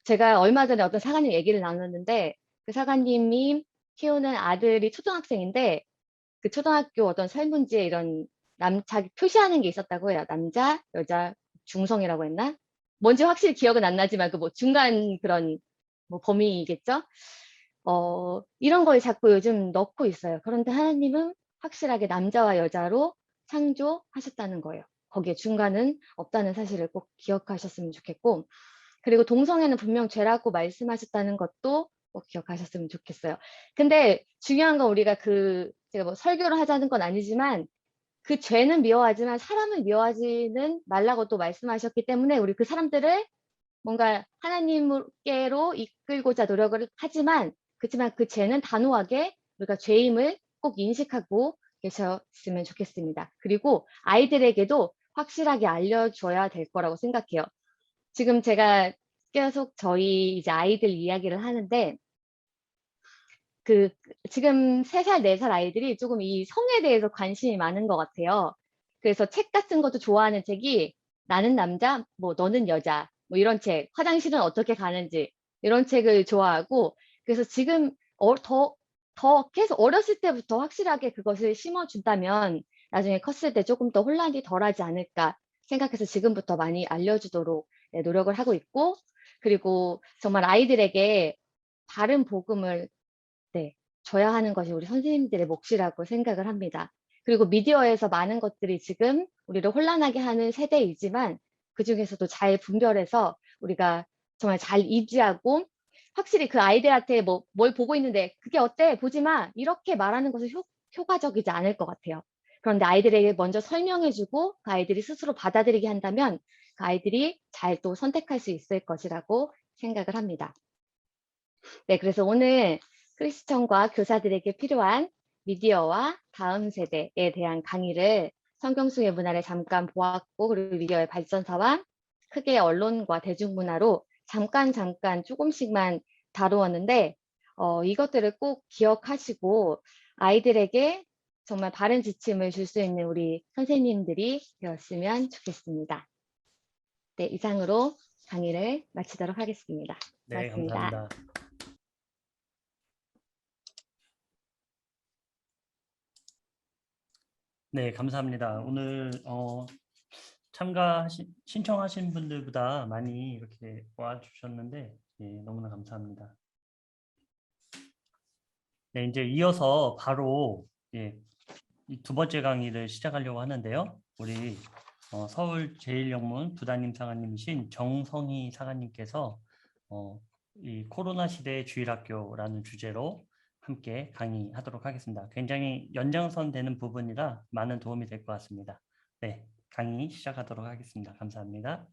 제가 얼마 전에 어떤 사관님 얘기를 나눴는데, 그 사관님이 키우는 아들이 초등학생인데, 그 초등학교 어떤 설문지에 이런 자기 표시하는 게 있었다고 해요. 남자, 여자, 중성이라고 했나? 뭔지 확실히 기억은 안 나지만 그 중간 그런 범위이겠죠? 이런 걸 자꾸 요즘 넣고 있어요. 그런데 하나님은 확실하게 남자와 여자로 창조하셨다는 거예요. 거기에 중간은 없다는 사실을 꼭 기억하셨으면 좋겠고, 그리고 동성애는 분명 죄라고 말씀하셨다는 것도 꼭 기억하셨으면 좋겠어요. 근데 중요한 건 우리가 제가 설교를 하자는 건 아니지만, 그 죄는 미워하지만 사람은 미워하지는 말라고 또 말씀하셨기 때문에 우리 그 사람들을 뭔가 하나님께로 이끌고자 노력을 하지만, 그렇지만 그 죄는 단호하게 우리가 죄임을 꼭 인식하고 계셨으면 좋겠습니다. 그리고 아이들에게도 확실하게 알려줘야 될 거라고 생각해요. 지금 제가 계속 저희 이제 아이들 이야기를 하는데, 지금 3살, 4살 아이들이 조금 이 성에 대해서 관심이 많은 것 같아요. 그래서 책 같은 것도 좋아하는 책이 나는 남자, 너는 여자, 이런 책, 화장실은 어떻게 가는지, 이런 책을 좋아하고, 그래서 지금 더 계속 어렸을 때부터 확실하게 그것을 심어준다면 나중에 컸을 때 조금 더 혼란이 덜하지 않을까 생각해서 지금부터 많이 알려주도록 노력을 하고 있고, 그리고 정말 아이들에게 바른 복음을 줘야 하는 것이 우리 선생님들의 몫이라고 생각을 합니다. 그리고 미디어에서 많은 것들이 지금 우리를 혼란하게 하는 세대이지만, 그중에서도 잘 분별해서 우리가 정말 잘 인지하고, 확실히 그 아이들한테 뭘 보고 있는데 그게 어때? 보지 마! 이렇게 말하는 것은 효과적이지 않을 것 같아요. 그런데 아이들에게 먼저 설명해주고 그 아이들이 스스로 받아들이게 한다면 그 아이들이 잘 또 선택할 수 있을 것이라고 생각을 합니다. 네, 그래서 오늘 크리스천과 교사들에게 필요한 미디어와 다음 세대에 대한 강의를 성경숭의 문화를 잠깐 보았고, 그리고 미디어의 발전사와 크게 언론과 대중문화로 잠깐 조금씩만 다루었는데, 이것들을 꼭 기억하시고 아이들에게 정말 바른 지침을 줄 수 있는 우리 선생님들이 되었으면 좋겠습니다. 네, 이상으로 강의를 마치도록 하겠습니다. 네, 고맙습니다. 감사합니다. 네, 감사합니다. 오늘 신청하신 분들보다 많이 이렇게 와주셨는데 너무나 감사합니다. 네, 이제 이어서 바로 이 두 번째 강의를 시작하려고 하는데요. 우리 서울제일영문 부담임 사관님이신 정성희 사관님께서 이 코로나 시대의 주일학교라는 주제로 함께 강의하도록 하겠습니다. 굉장히 연장선 되는 부분이라 많은 도움이 될 것 같습니다. 네, 강의 시작하도록 하겠습니다. 감사합니다.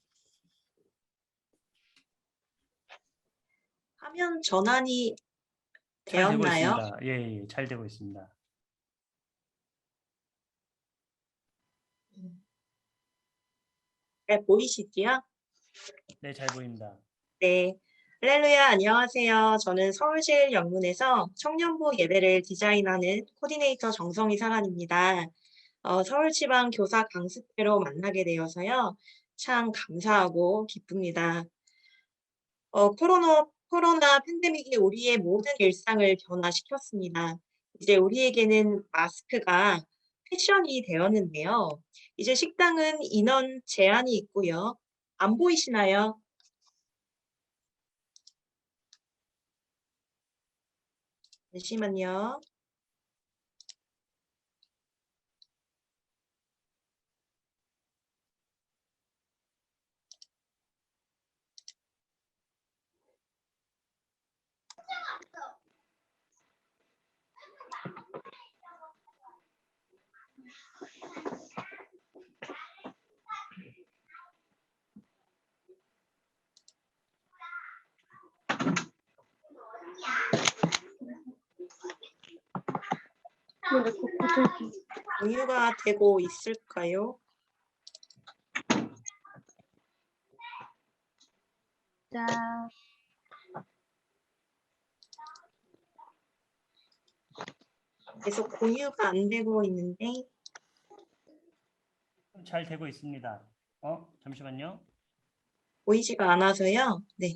화면 전환이 잘 되고 되었나요? 있습니다. 예, 잘 되고 있습니다. 잘 보이시지요? 네, 잘 보입니다. 네. 할렐루야, 안녕하세요. 저는 서울제일영문에서 청년부 예배를 디자인하는 코디네이터 정성희 사관입니다. 서울지방교사 강습회로 만나게 되어서요. 참 감사하고 기쁩니다. 코로나 팬데믹이 우리의 모든 일상을 변화시켰습니다. 이제 우리에게는 마스크가 패션이 되었는데요. 이제 식당은 인원 제한이 있고요. 안 보이시나요? 잠시만요. 공유가 되고 있을까요? 계속 공유가 안 되고 있는데 잘 되고 있습니다. 잠시만요. 보이지가 않아서요. 네.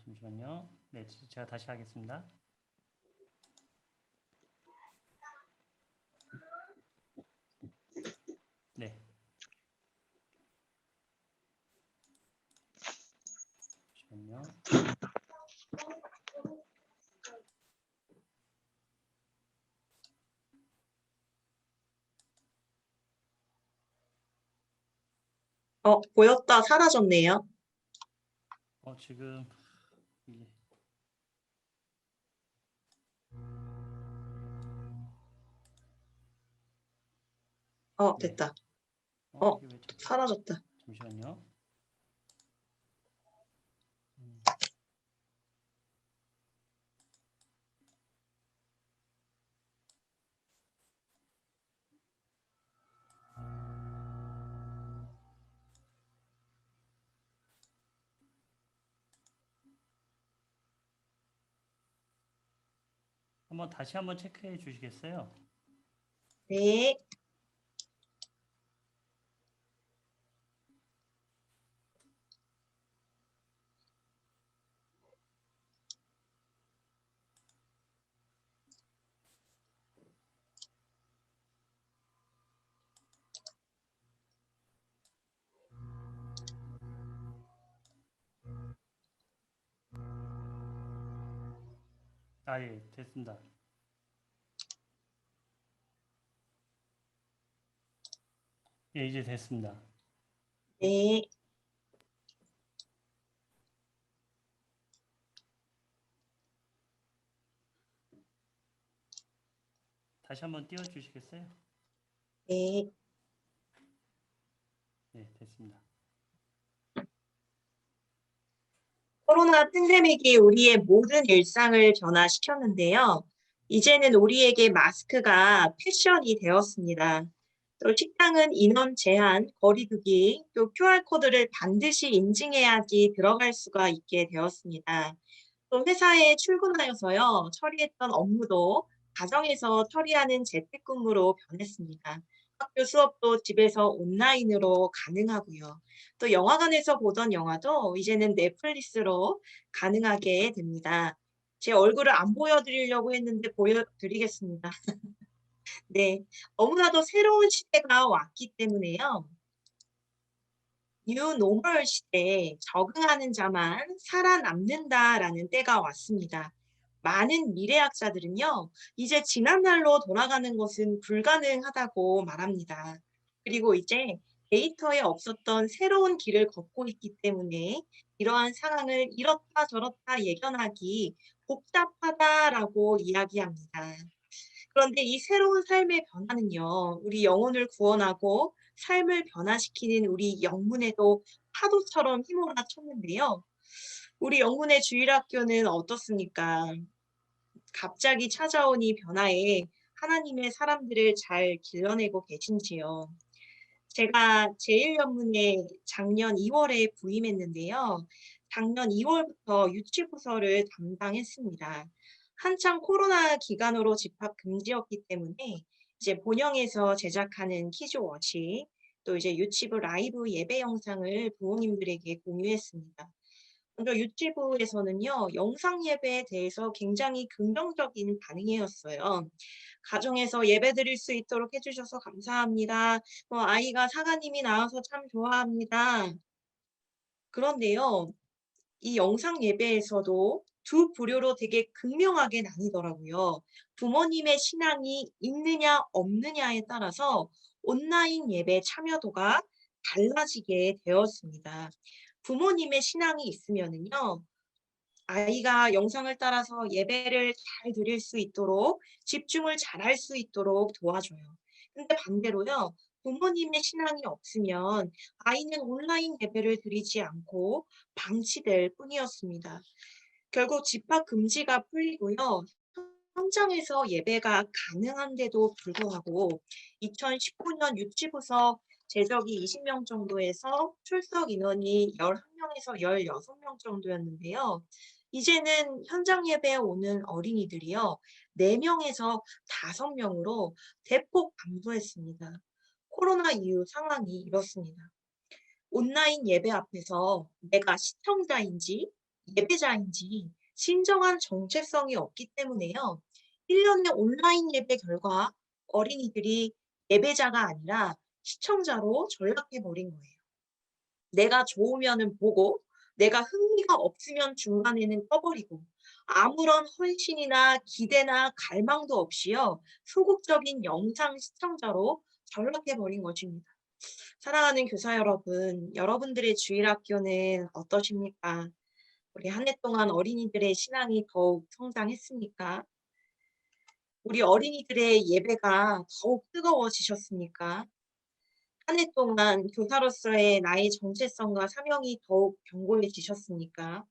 잠시만요. 네, 제가 다시 하겠습니다. 네. 잠시만요. 보였다 사라졌네요. 지금 이게 됐다. 이게 왜 자꾸 사라졌다. 잠시만요. 다시 한번 체크해 주시겠어요? 네. 예, 됐습니다. 예, 이제 됐습니다. 네. 다시 한번 띄워 주시겠어요? 네. 네, 됐습니다. 코로나 팬데믹이 우리의 모든 일상을 변화시켰는데요. 이제는 우리에게 마스크가 패션이 되었습니다. 또 식당은 인원 제한, 거리 두기, 또 QR코드를 반드시 인증해야지 들어갈 수가 있게 되었습니다. 또 회사에 출근하여서요, 처리했던 업무도 가정에서 처리하는 재택근무로 변했습니다. 학교 수업도 집에서 온라인으로 가능하고요. 또 영화관에서 보던 영화도 이제는 넷플릭스로 가능하게 됩니다. 제 얼굴을 안 보여드리려고 했는데 보여드리겠습니다. 네, 너무나도 새로운 시대가 왔기 때문에요. 뉴 노멀 시대에 적응하는 자만 살아남는다라는 때가 왔습니다. 많은 미래학자들은요, 이제 지난날로 돌아가는 것은 불가능하다고 말합니다. 그리고 이제 데이터에 없었던 새로운 길을 걷고 있기 때문에 이러한 상황을 이렇다 저렇다 예견하기 복잡하다라고 이야기합니다. 그런데 이 새로운 삶의 변화는요, 우리 영혼을 구원하고 삶을 변화시키는 우리 영문에도 파도처럼 휘몰아쳤는데요. 우리 영문의 주일학교는 어떻습니까? 갑자기 찾아온 이 변화에 하나님의 사람들을 잘 길러내고 계신지요. 제가 제1연문에 작년 2월에 부임했는데요. 작년 2월부터 유치부서를 담당했습니다. 한창 코로나 기간으로 집합 금지였기 때문에 이제 본영에서 제작하는 키즈워시, 또 이제 유치부 라이브 예배 영상을 부모님들에게 공유했습니다. 먼저 유치부에서는요, 영상 예배에 대해서 굉장히 긍정적인 반응이었어요. 가정에서 예배 드릴 수 있도록 해주셔서 감사합니다. 아이가 사가님이 나와서 참 좋아합니다. 그런데요, 이 영상 예배에서도 두 부류로 되게 극명하게 나뉘더라고요. 부모님의 신앙이 있느냐 없느냐에 따라서 온라인 예배 참여도가 달라지게 되었습니다. 부모님의 신앙이 있으면은요, 아이가 영상을 따라서 예배를 잘 드릴 수 있도록 집중을 잘할 수 있도록 도와줘요. 근데 반대로요, 부모님의 신앙이 없으면 아이는 온라인 예배를 드리지 않고 방치될 뿐이었습니다. 결국 집합 금지가 풀리고요. 현장에서 예배가 가능한데도 불구하고 2019년 유치부서 제적이 20명 정도에서 출석 인원이 11명에서 16명 정도였는데요. 이제는 현장 예배에 오는 어린이들이요, 4명에서 5명으로 대폭 감소했습니다. 코로나 이후 상황이 이렇습니다. 온라인 예배 앞에서 내가 시청자인지 예배자인지 신정한 정체성이 없기 때문에요. 1년의 온라인 예배 결과 어린이들이 예배자가 아니라 시청자로 전락해버린 거예요. 내가 좋으면은 보고, 내가 흥미가 없으면 중간에는 꺼버리고, 아무런 헌신이나 기대나 갈망도 없이요, 소극적인 영상 시청자로 전락해버린 것입니다. 사랑하는 교사 여러분, 여러분들의 주일학교는 어떠십니까? 우리 한 해 동안 어린이들의 신앙이 더욱 성장했습니까? 우리 어린이들의 예배가 더욱 뜨거워지셨습니까? 한 해 동안 교사로서의 나의 정체성과 사명이 더욱 견고해지셨습니까?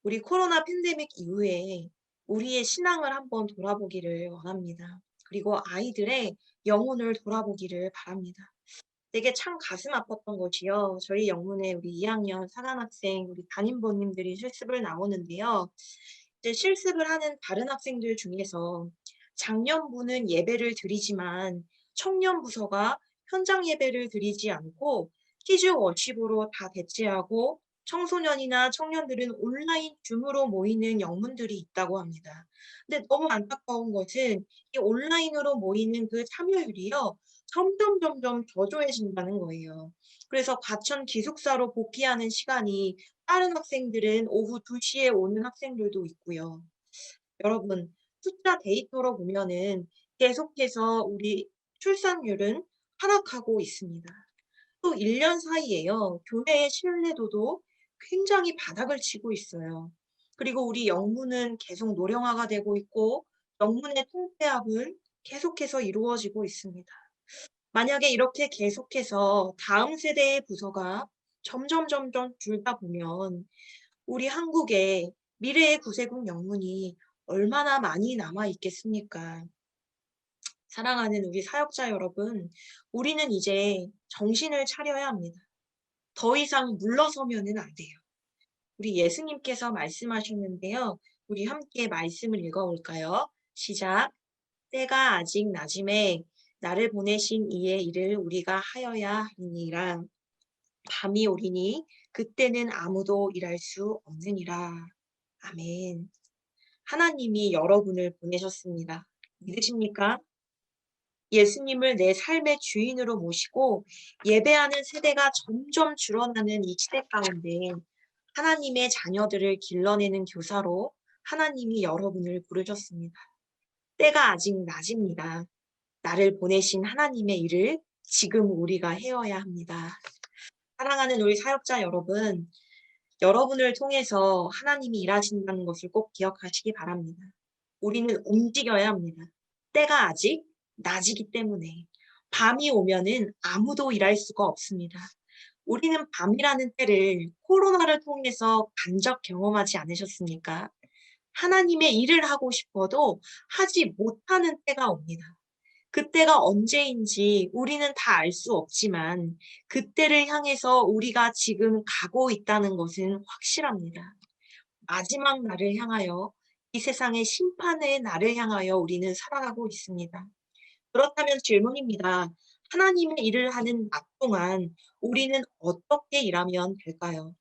우리 코로나 팬데믹 이후에 우리의 신앙을 한번 돌아보기를 원합니다. 그리고 아이들의 영혼을 돌아보기를 바랍니다. 되게 참 가슴 아팠던 것이요. 저희 영문에 우리 2학년 4반 학생, 우리 담임부님들이 실습을 나오는데요. 이제 실습을 하는 다른 학생들 중에서 장년부는 예배를 드리지만 청년부서가 현장 예배를 드리지 않고 키즈 워십으로 다 대체하고 청소년이나 청년들은 온라인 줌으로 모이는 영문들이 있다고 합니다. 근데 너무 안타까운 것은 이 온라인으로 모이는 그 참여율이요, 점점 저조해진다는 거예요. 그래서 과천 기숙사로 복귀하는 시간이 다른 학생들은 오후 2시에 오는 학생들도 있고요. 여러분, 숫자 데이터로 보면은 계속해서 우리 출산율은 하락하고 있습니다. 또 1년 사이에요, 교회의 신뢰도도 굉장히 바닥을 치고 있어요. 그리고 우리 영문은 계속 노령화가 되고 있고 영문의 통폐합은 계속해서 이루어지고 있습니다. 만약에 이렇게 계속해서 다음 세대의 부서가 점점 줄다 보면 우리 한국의 미래의 구세군 영문이 얼마나 많이 남아 있겠습니까? 사랑하는 우리 사역자 여러분, 우리는 이제 정신을 차려야 합니다. 더 이상 물러서면은 안 돼요. 우리 예수님께서 말씀하셨는데요. 우리 함께 말씀을 읽어볼까요? 시작. 때가 아직 낮음에 나를 보내신 이의 일을 우리가 하여야 하니라. 밤이 오리니 그때는 아무도 일할 수 없느니라. 아멘. 하나님이 여러분을 보내셨습니다. 믿으십니까? 예수님을 내 삶의 주인으로 모시고 예배하는 세대가 점점 줄어나는 이 시대 가운데 하나님의 자녀들을 길러내는 교사로 하나님이 여러분을 부르셨습니다. 때가 아직 낮입니다. 나를 보내신 하나님의 일을 지금 우리가 해야 합니다. 사랑하는 우리 사역자 여러분, 여러분을 통해서 하나님이 일하신다는 것을 꼭 기억하시기 바랍니다. 우리는 움직여야 합니다. 때가 아직 낮이기 때문에 밤이 오면은 아무도 일할 수가 없습니다. 우리는 밤이라는 때를 코로나를 통해서 간접 경험하지 않으셨습니까? 하나님의 일을 하고 싶어도 하지 못하는 때가 옵니다. 그때가 언제인지 우리는 다 알 수 없지만 그때를 향해서 우리가 지금 가고 있다는 것은 확실합니다. 마지막 날을 향하여 이 세상의 심판의 날을 향하여 우리는 살아가고 있습니다. 그렇다면 질문입니다. 하나님의 일을 하는 낮 동안 우리는 어떻게 일하면 될까요?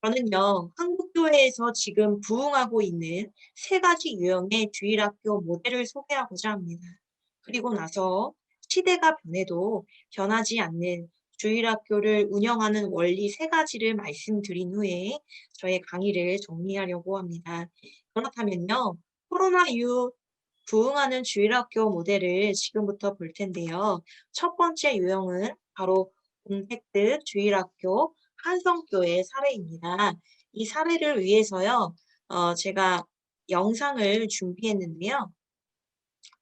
저는요, 한국교회에서 지금 부흥하고 있는 3가지 유형의 주일학교 모델을 소개하고자 합니다. 그리고 나서 시대가 변해도 변하지 않는 주일학교를 운영하는 원리 3가지를 말씀드린 후에 저의 강의를 정리하려고 합니다. 그렇다면요, 코로나 이후 부흥하는 주일학교 모델을 지금부터 볼 텐데요. 첫 번째 유형은 바로 온택트 주일학교 한성교회 사례입니다. 이 사례를 위해서요, 제가 영상을 준비했는데요.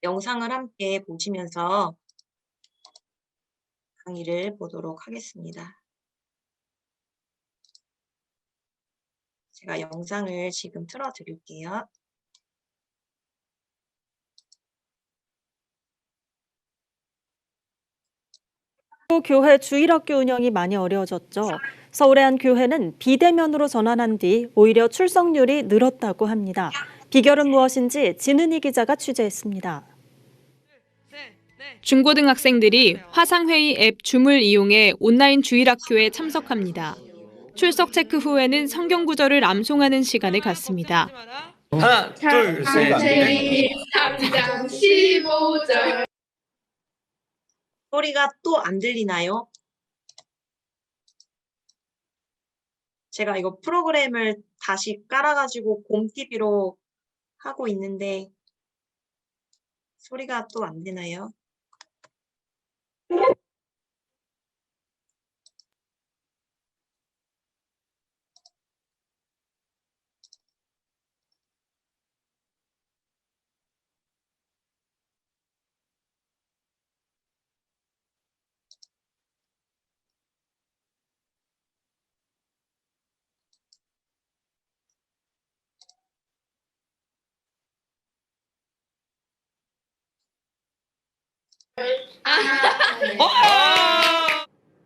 영상을 함께 보시면서 강의를 보도록 하겠습니다. 제가 영상을 지금 틀어드릴게요. 교회 주일학교 운영이 많이 어려워졌죠. 서울의 한 교회는 비대면으로 전환한 뒤 오히려 출석률이 늘었다고 합니다. 비결은 무엇인지 진은희 기자가 취재했습니다. 중고등학생들이 화상회의 앱 줌을 이용해 온라인 주일학교에 참석합니다. 출석 체크 후에는 성경 구절을 암송하는 시간을 갖습니다. 하나, 둘, 셋, 넷. 3장 15절. 소리가 또 안 들리나요? 제가 이거 프로그램을 다시 깔아가지고 곰TV로 하고 있는데 소리가 또 안 되나요?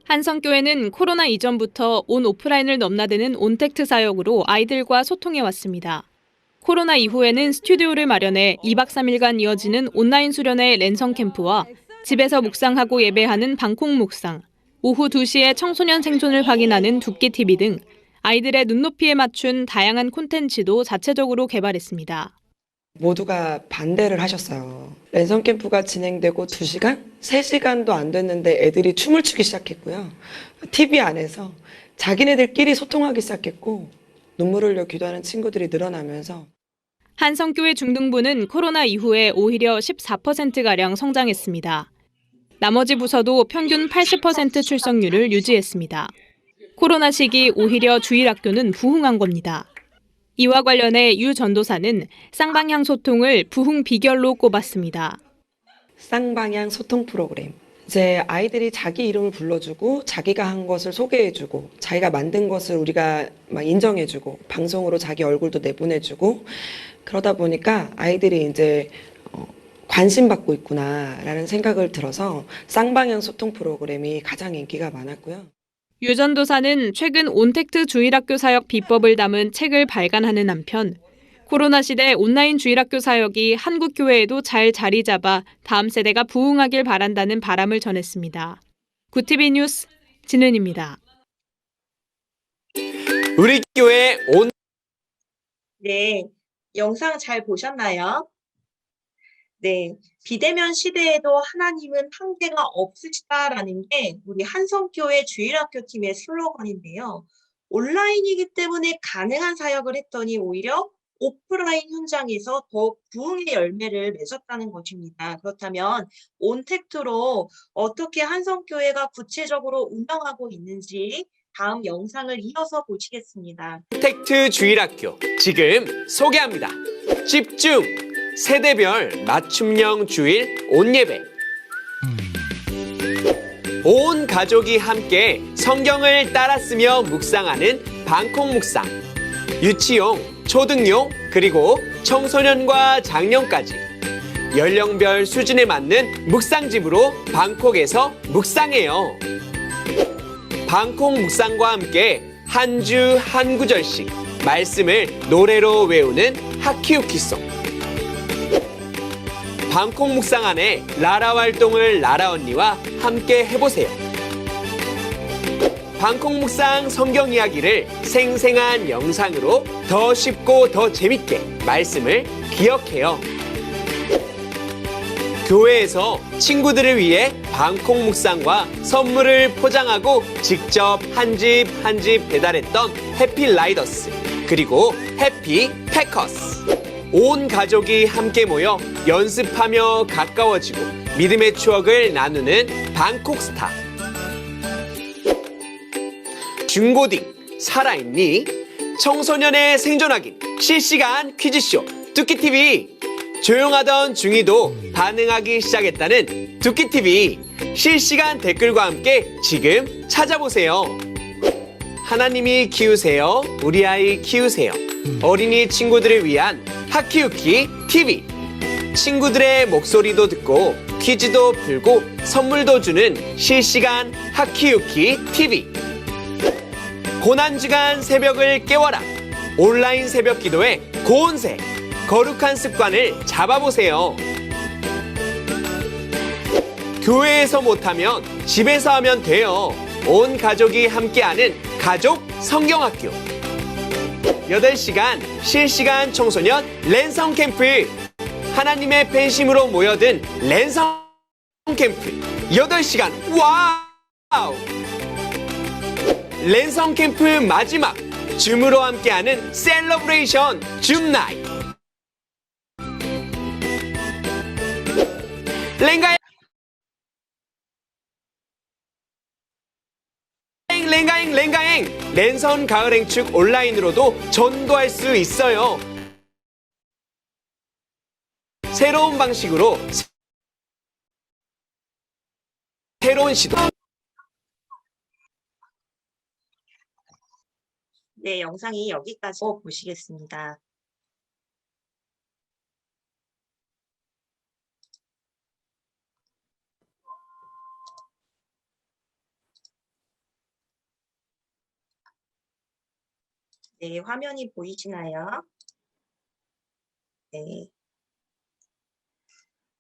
한성교회는 코로나 이전부터 온 오프라인을 넘나드는 온택트 사역으로 아이들과 소통해왔습니다. 코로나 이후에는 스튜디오를 마련해 2박 3일간 이어지는 온라인 수련회 랜선 캠프와 집에서 묵상하고 예배하는 방콕 묵상, 오후 2시에 청소년 생존을 확인하는 두끼TV 등 아이들의 눈높이에 맞춘 다양한 콘텐츠도 자체적으로 개발했습니다. 모두가 반대를 하셨어요. 랜선 캠프가 진행되고 2시간? 3시간도 안 됐는데 애들이 춤을 추기 시작했고요. TV 안에서 자기네들끼리 소통하기 시작했고 눈물 흘려 기도하는 친구들이 늘어나면서 한성교회 중등부는 코로나 이후에 오히려 14%가량 성장했습니다. 나머지 부서도 평균 80% 출석률을 유지했습니다. 코로나 시기 오히려 주일학교는 부흥한 겁니다. 이와 관련해 유 전도사는 쌍방향 소통을 부흥 비결로 꼽았습니다. 쌍방향 소통 프로그램. 이제 아이들이 자기 이름을 불러주고 자기가 한 것을 소개해주고 자기가 만든 것을 우리가 막 인정해주고 방송으로 자기 얼굴도 내보내주고 그러다 보니까 아이들이 이제 관심받고 있구나라는 생각을 들어서 쌍방향 소통 프로그램이 가장 인기가 많았고요. 유 전도사는 최근 온택트 주일학교 사역 비법을 담은 책을 발간하는 한편 코로나 시대 온라인 주일학교 사역이 한국 교회에도 잘 자리 잡아 다음 세대가 부흥하길 바란다는 바람을 전했습니다. 구티비 뉴스 진은입니다. 우리 교회 네, 영상 잘 보셨나요? 네, 비대면 시대에도 하나님은 한계가 없으시다라는 게 우리 한성교회 주일학교 팀의 슬로건인데요. 온라인이기 때문에 가능한 사역을 했더니 오히려 오프라인 현장에서 더 부흥의 열매를 맺었다는 것입니다. 그렇다면 온택트로 어떻게 한성교회가 구체적으로 운영하고 있는지 다음 영상을 이어서 보시겠습니다. 텍트 주일학교 지금 소개합니다. 집중! 세대별 맞춤형 주일 온예배. 온 가족이 함께 성경을 따라 쓰며 묵상하는 방콕 묵상. 유치용, 초등용, 그리고 청소년과 장년까지 연령별 수준에 맞는 묵상집으로 방콕에서 묵상해요. 방콕 묵상과 함께 한 주 한 구절씩 말씀을 노래로 외우는 하키우키송. 방콕 묵상 안에 라라 활동을 라라 언니와 함께 해보세요. 방콕 묵상 성경 이야기를 생생한 영상으로 더 쉽고 더 재밌게 말씀을 기억해요. 교회에서 친구들을 위해 방콕 묵상과 선물을 포장하고 직접 한 집 한 집 배달했던 해피 라이더스, 그리고 해피 패커스. 온 가족이 함께 모여 연습하며 가까워지고 믿음의 추억을 나누는 방콕 스타. 중고딩 살아있니? 청소년의 생존 확인 실시간 퀴즈쇼 뚜끼TV. 조용하던 중이도 반응하기 시작했다는 뚜끼TV. 실시간 댓글과 함께 지금 찾아보세요. 하나님이 키우세요. 우리 아이 키우세요. 어린이 친구들을 위한 하키우키 TV. 친구들의 목소리도 듣고 퀴즈도 풀고 선물도 주는 실시간 하키우키 TV. 고난주간 새벽을 깨워라. 온라인 새벽 기도의 고온새. 거룩한 습관을 잡아보세요. 교회에서 못하면 집에서 하면 돼요. 온 가족이 함께하는 가족 성경학교. 8시간 실시간 청소년 랜선 캠프. 하나님의 팬심으로 모여든 랜선 캠프 8시간. 와우! 랜선 캠프 마지막 줌으로 함께하는 셀러브레이션 줌 나잇. 랭가잉 랭가잉 랭가잉. 랜선 가을 행축 온라인으로도 전도할 수 있어요. 새로운 방식으로 새로운 시도. 네, 영상이 여기까지 보시겠습니다. 네, 화면이 보이시나요? 네.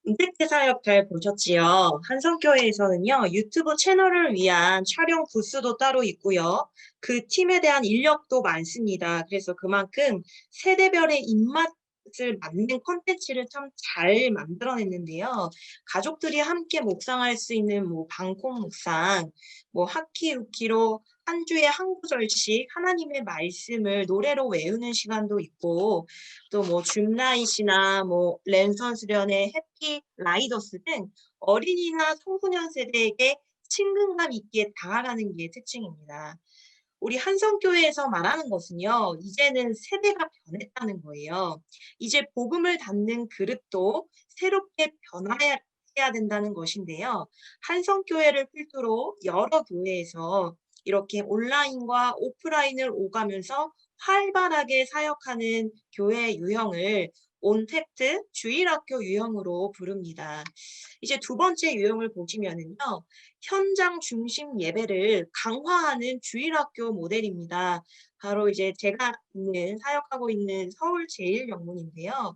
임팩트 사역 잘 보셨지요? 한성교회에서는요, 유튜브 채널을 위한 촬영 부스도 따로 있고요. 그 팀에 대한 인력도 많습니다. 그래서 그만큼 세대별의 입맛을 맞는 콘텐츠를 참 잘 만들어냈는데요. 가족들이 함께 묵상할 수 있는 방콕 묵상, 하키우키로 한 주에 한 구절씩 하나님의 말씀을 노래로 외우는 시간도 있고, 또 줌나잇이나 랜선 수련의 해피 라이더스 등 어린이나 청소년 세대에게 친근감 있게 다가가는 게 특징입니다. 우리 한성교회에서 말하는 것은요, 이제는 세대가 변했다는 거예요. 이제 복음을 담는 그릇도 새롭게 변화해야 된다는 것인데요. 한성교회를 필두로 여러 교회에서 이렇게 온라인과 오프라인을 오가면서 활발하게 사역하는 교회 유형을 온택트 주일학교 유형으로 부릅니다. 이제 두 번째 유형을 보시면은요, 현장 중심 예배를 강화하는 주일학교 모델입니다. 바로 이제 제가 사역하고 있는 서울제일영문인데요.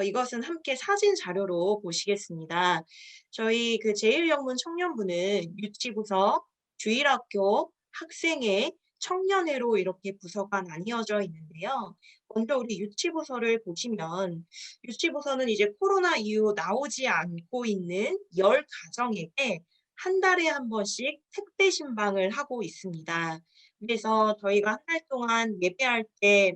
이것은 함께 사진 자료로 보시겠습니다. 저희 그 제일영문 청년부는 유치부서, 주일학교, 학생회, 청년회로 이렇게 부서가 나뉘어져 있는데요. 먼저 우리 유치부서를 보시면 유치부서는 이제 코로나 이후 나오지 않고 있는 10가정에게 한 달에 한 번씩 택배 신방을 하고 있습니다. 그래서 저희가 한 달 동안 예배할 때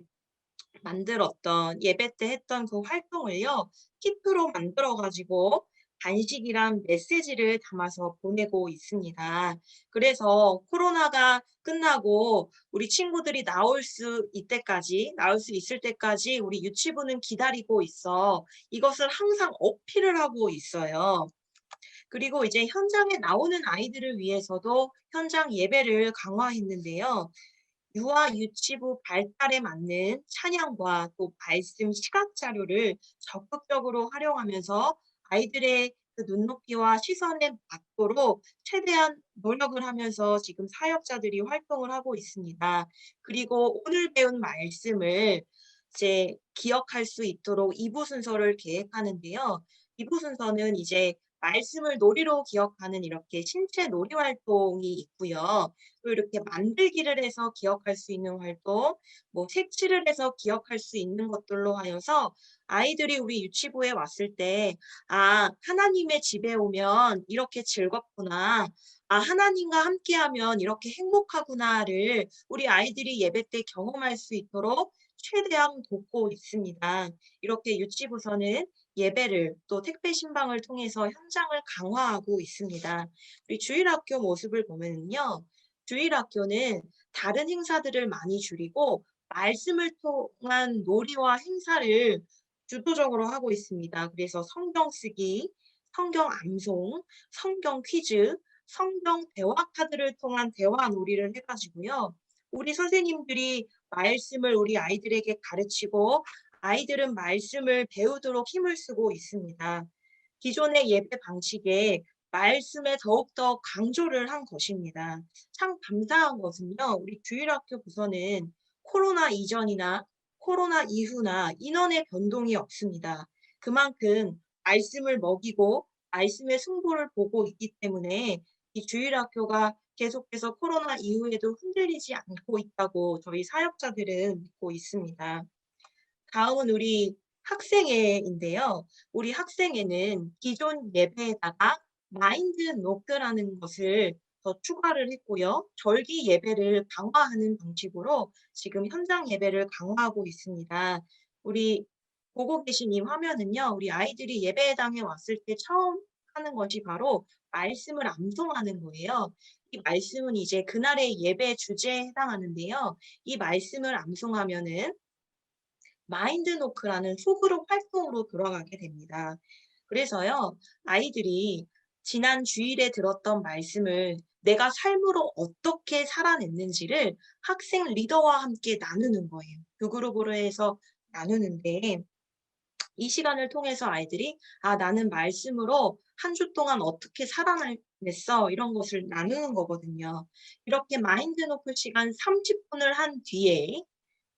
만들었던 예배 때 했던 그 활동을요, 키트로 만들어 가지고 간식이랑 메시지를 담아서 보내고 있습니다. 그래서 코로나가 끝나고 우리 친구들이 나올 수 있을 때까지 우리 유치부는 기다리고 있어. 이것을 항상 어필을 하고 있어요. 그리고 이제 현장에 나오는 아이들을 위해서도 현장 예배를 강화했는데요. 유아 유치부 발달에 맞는 찬양과 또 말씀 시각 자료를 적극적으로 활용하면서 아이들의 그 눈높이와 시선에 맞도록 최대한 노력을 하면서 지금 사역자들이 활동을 하고 있습니다. 그리고 오늘 배운 말씀을 이제 기억할 수 있도록 2부 순서를 계획하는데요. 2부 순서는 이제 말씀을 놀이로 기억하는 이렇게 신체 놀이 활동이 있고요. 또 이렇게 만들기를 해서 기억할 수 있는 활동, 뭐 색칠을 해서 기억할 수 있는 것들로 하여서 아이들이 우리 유치부에 왔을 때, 아, 하나님의 집에 오면 이렇게 즐겁구나. 아, 하나님과 함께하면 이렇게 행복하구나를 우리 아이들이 예배 때 경험할 수 있도록 최대한 돕고 있습니다. 이렇게 유치부서는 예배를 또 택배 신방을 통해서 현장을 강화하고 있습니다. 우리 주일학교 모습을 보면요. 주일학교는 다른 행사들을 많이 줄이고 말씀을 통한 놀이와 행사를 주도적으로 하고 있습니다. 그래서 성경 쓰기, 성경 암송, 성경 퀴즈, 성경 대화 카드를 통한 대화 놀이를 해가지고요. 우리 선생님들이 말씀을 우리 아이들에게 가르치고 아이들은 말씀을 배우도록 힘을 쓰고 있습니다. 기존의 예배 방식에 말씀에 더욱더 강조를 한 것입니다. 참 감사한 것은요. 우리 주일학교 부서는 코로나 이전이나 코로나 이후나 인원의 변동이 없습니다. 그만큼 말씀을 먹이고 말씀의 승부를 보고 있기 때문에 이 주일학교가 계속해서 코로나 이후에도 흔들리지 않고 있다고 저희 사역자들은 믿고 있습니다. 다음은 우리 학생회인데요. 우리 학생회는 기존 예배에다가 마인드 노크라는 것을 더 추가를 했고요. 절기 예배를 강화하는 방식으로 지금 현장 예배를 강화하고 있습니다. 우리 보고 계신 이 화면은요. 우리 아이들이 예배당에 왔을 때 처음 하는 것이 바로 말씀을 암송하는 거예요. 이 말씀은 이제 그날의 예배 주제에 해당하는데요. 이 말씀을 암송하면은 마인드 노크라는 소그룹 활동으로 들어가게 됩니다. 그래서요, 아이들이 지난 주일에 들었던 말씀을 내가 삶으로 어떻게 살아냈는지를 학생 리더와 함께 나누는 거예요. 그 그룹으로 해서 나누는데 이 시간을 통해서 아이들이 아, 나는 말씀으로 한 주 동안 어떻게 살아냈어 이런 것을 나누는 거거든요. 이렇게 마인드 노크 시간 30분을 한 뒤에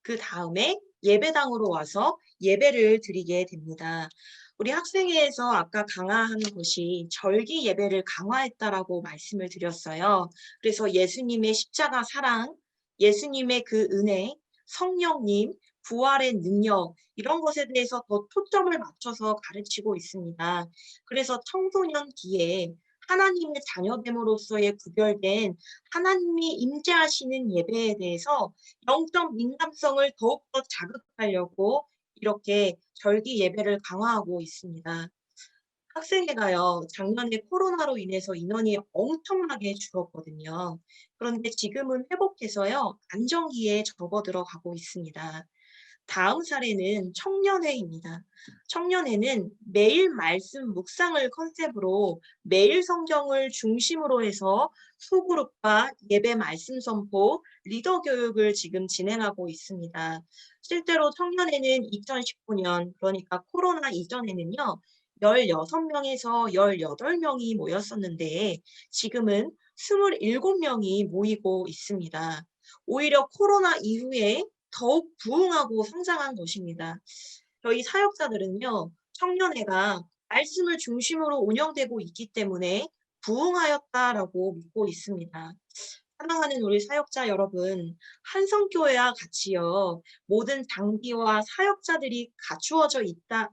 그 다음에 예배당으로 와서 예배를 드리게 됩니다. 우리 학생회에서 아까 강화하는 것이 절기 예배를 강화했다라고 말씀을 드렸어요. 그래서 예수님의 십자가 사랑, 예수님의 그 은혜, 성령님, 부활의 능력 이런 것에 대해서 더 초점을 맞춰서 가르치고 있습니다. 그래서 청소년기에 하나님의 자녀됨으로써의 구별된 하나님이 임재하시는 예배에 대해서 영적 민감성을 더욱더 자극하려고 이렇게 절기 예배를 강화하고 있습니다. 학생회가요, 작년에 코로나로 인해서 인원이 엄청나게 줄었거든요. 그런데 지금은 회복해서요, 안정기에 접어들어가고 있습니다. 다음 사례는 청년회입니다. 청년회는 매일 말씀 묵상을 컨셉으로 매일 성경을 중심으로 해서 소그룹과 예배 말씀 선포, 리더 교육을 지금 진행하고 있습니다. 실제로 청년회는 2019년, 그러니까 코로나 이전에는요, 16명에서 18명이 모였었는데 지금은 27명이 모이고 있습니다. 오히려 코로나 이후에 더욱 부흥하고 성장한 것입니다. 저희 사역자들은요, 청년회가 말씀을 중심으로 운영되고 있기 때문에 부흥하였다라고 믿고 있습니다. 사랑하는 우리 사역자 여러분, 한성교회와 같이요, 모든 장비와 사역자들이 갖추어져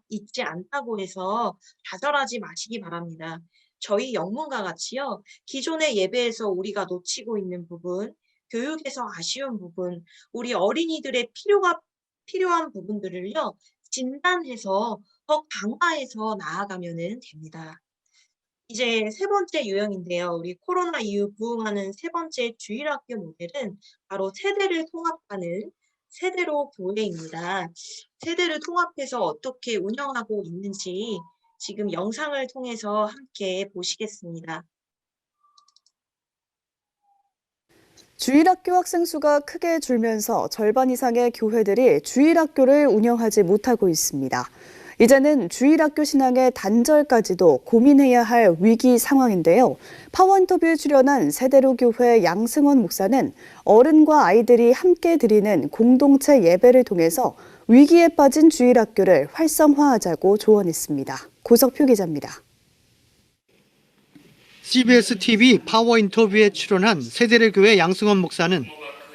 있지 않다고 해서 좌절하지 마시기 바랍니다. 저희 영문과 같이요, 기존의 예배에서 우리가 놓치고 있는 부분, 교육에서 아쉬운 부분, 우리 어린이들의 필요한 부분들을요, 진단해서 더 강화해서 나아가면 됩니다. 이제 세 번째 유형인데요. 우리 코로나 이후 부흥하는 세 번째 주일학교 모델은 바로 세대를 통합하는 세대로 교회입니다. 세대를 통합해서 어떻게 운영하고 있는지 지금 영상을 통해서 함께 보시겠습니다. 주일학교 학생 수가 크게 줄면서 절반 이상의 교회들이 주일학교를 운영하지 못하고 있습니다. 이제는 주일학교 신앙의 단절까지도 고민해야 할 위기 상황인데요. 파워 인터뷰에 출연한 세대로 교회 양승원 목사는 어른과 아이들이 함께 드리는 공동체 예배를 통해서 위기에 빠진 주일학교를 활성화하자고 조언했습니다. 고석표 기자입니다. CBS TV 파워 인터뷰에 출연한 세대를 교회 양승원 목사는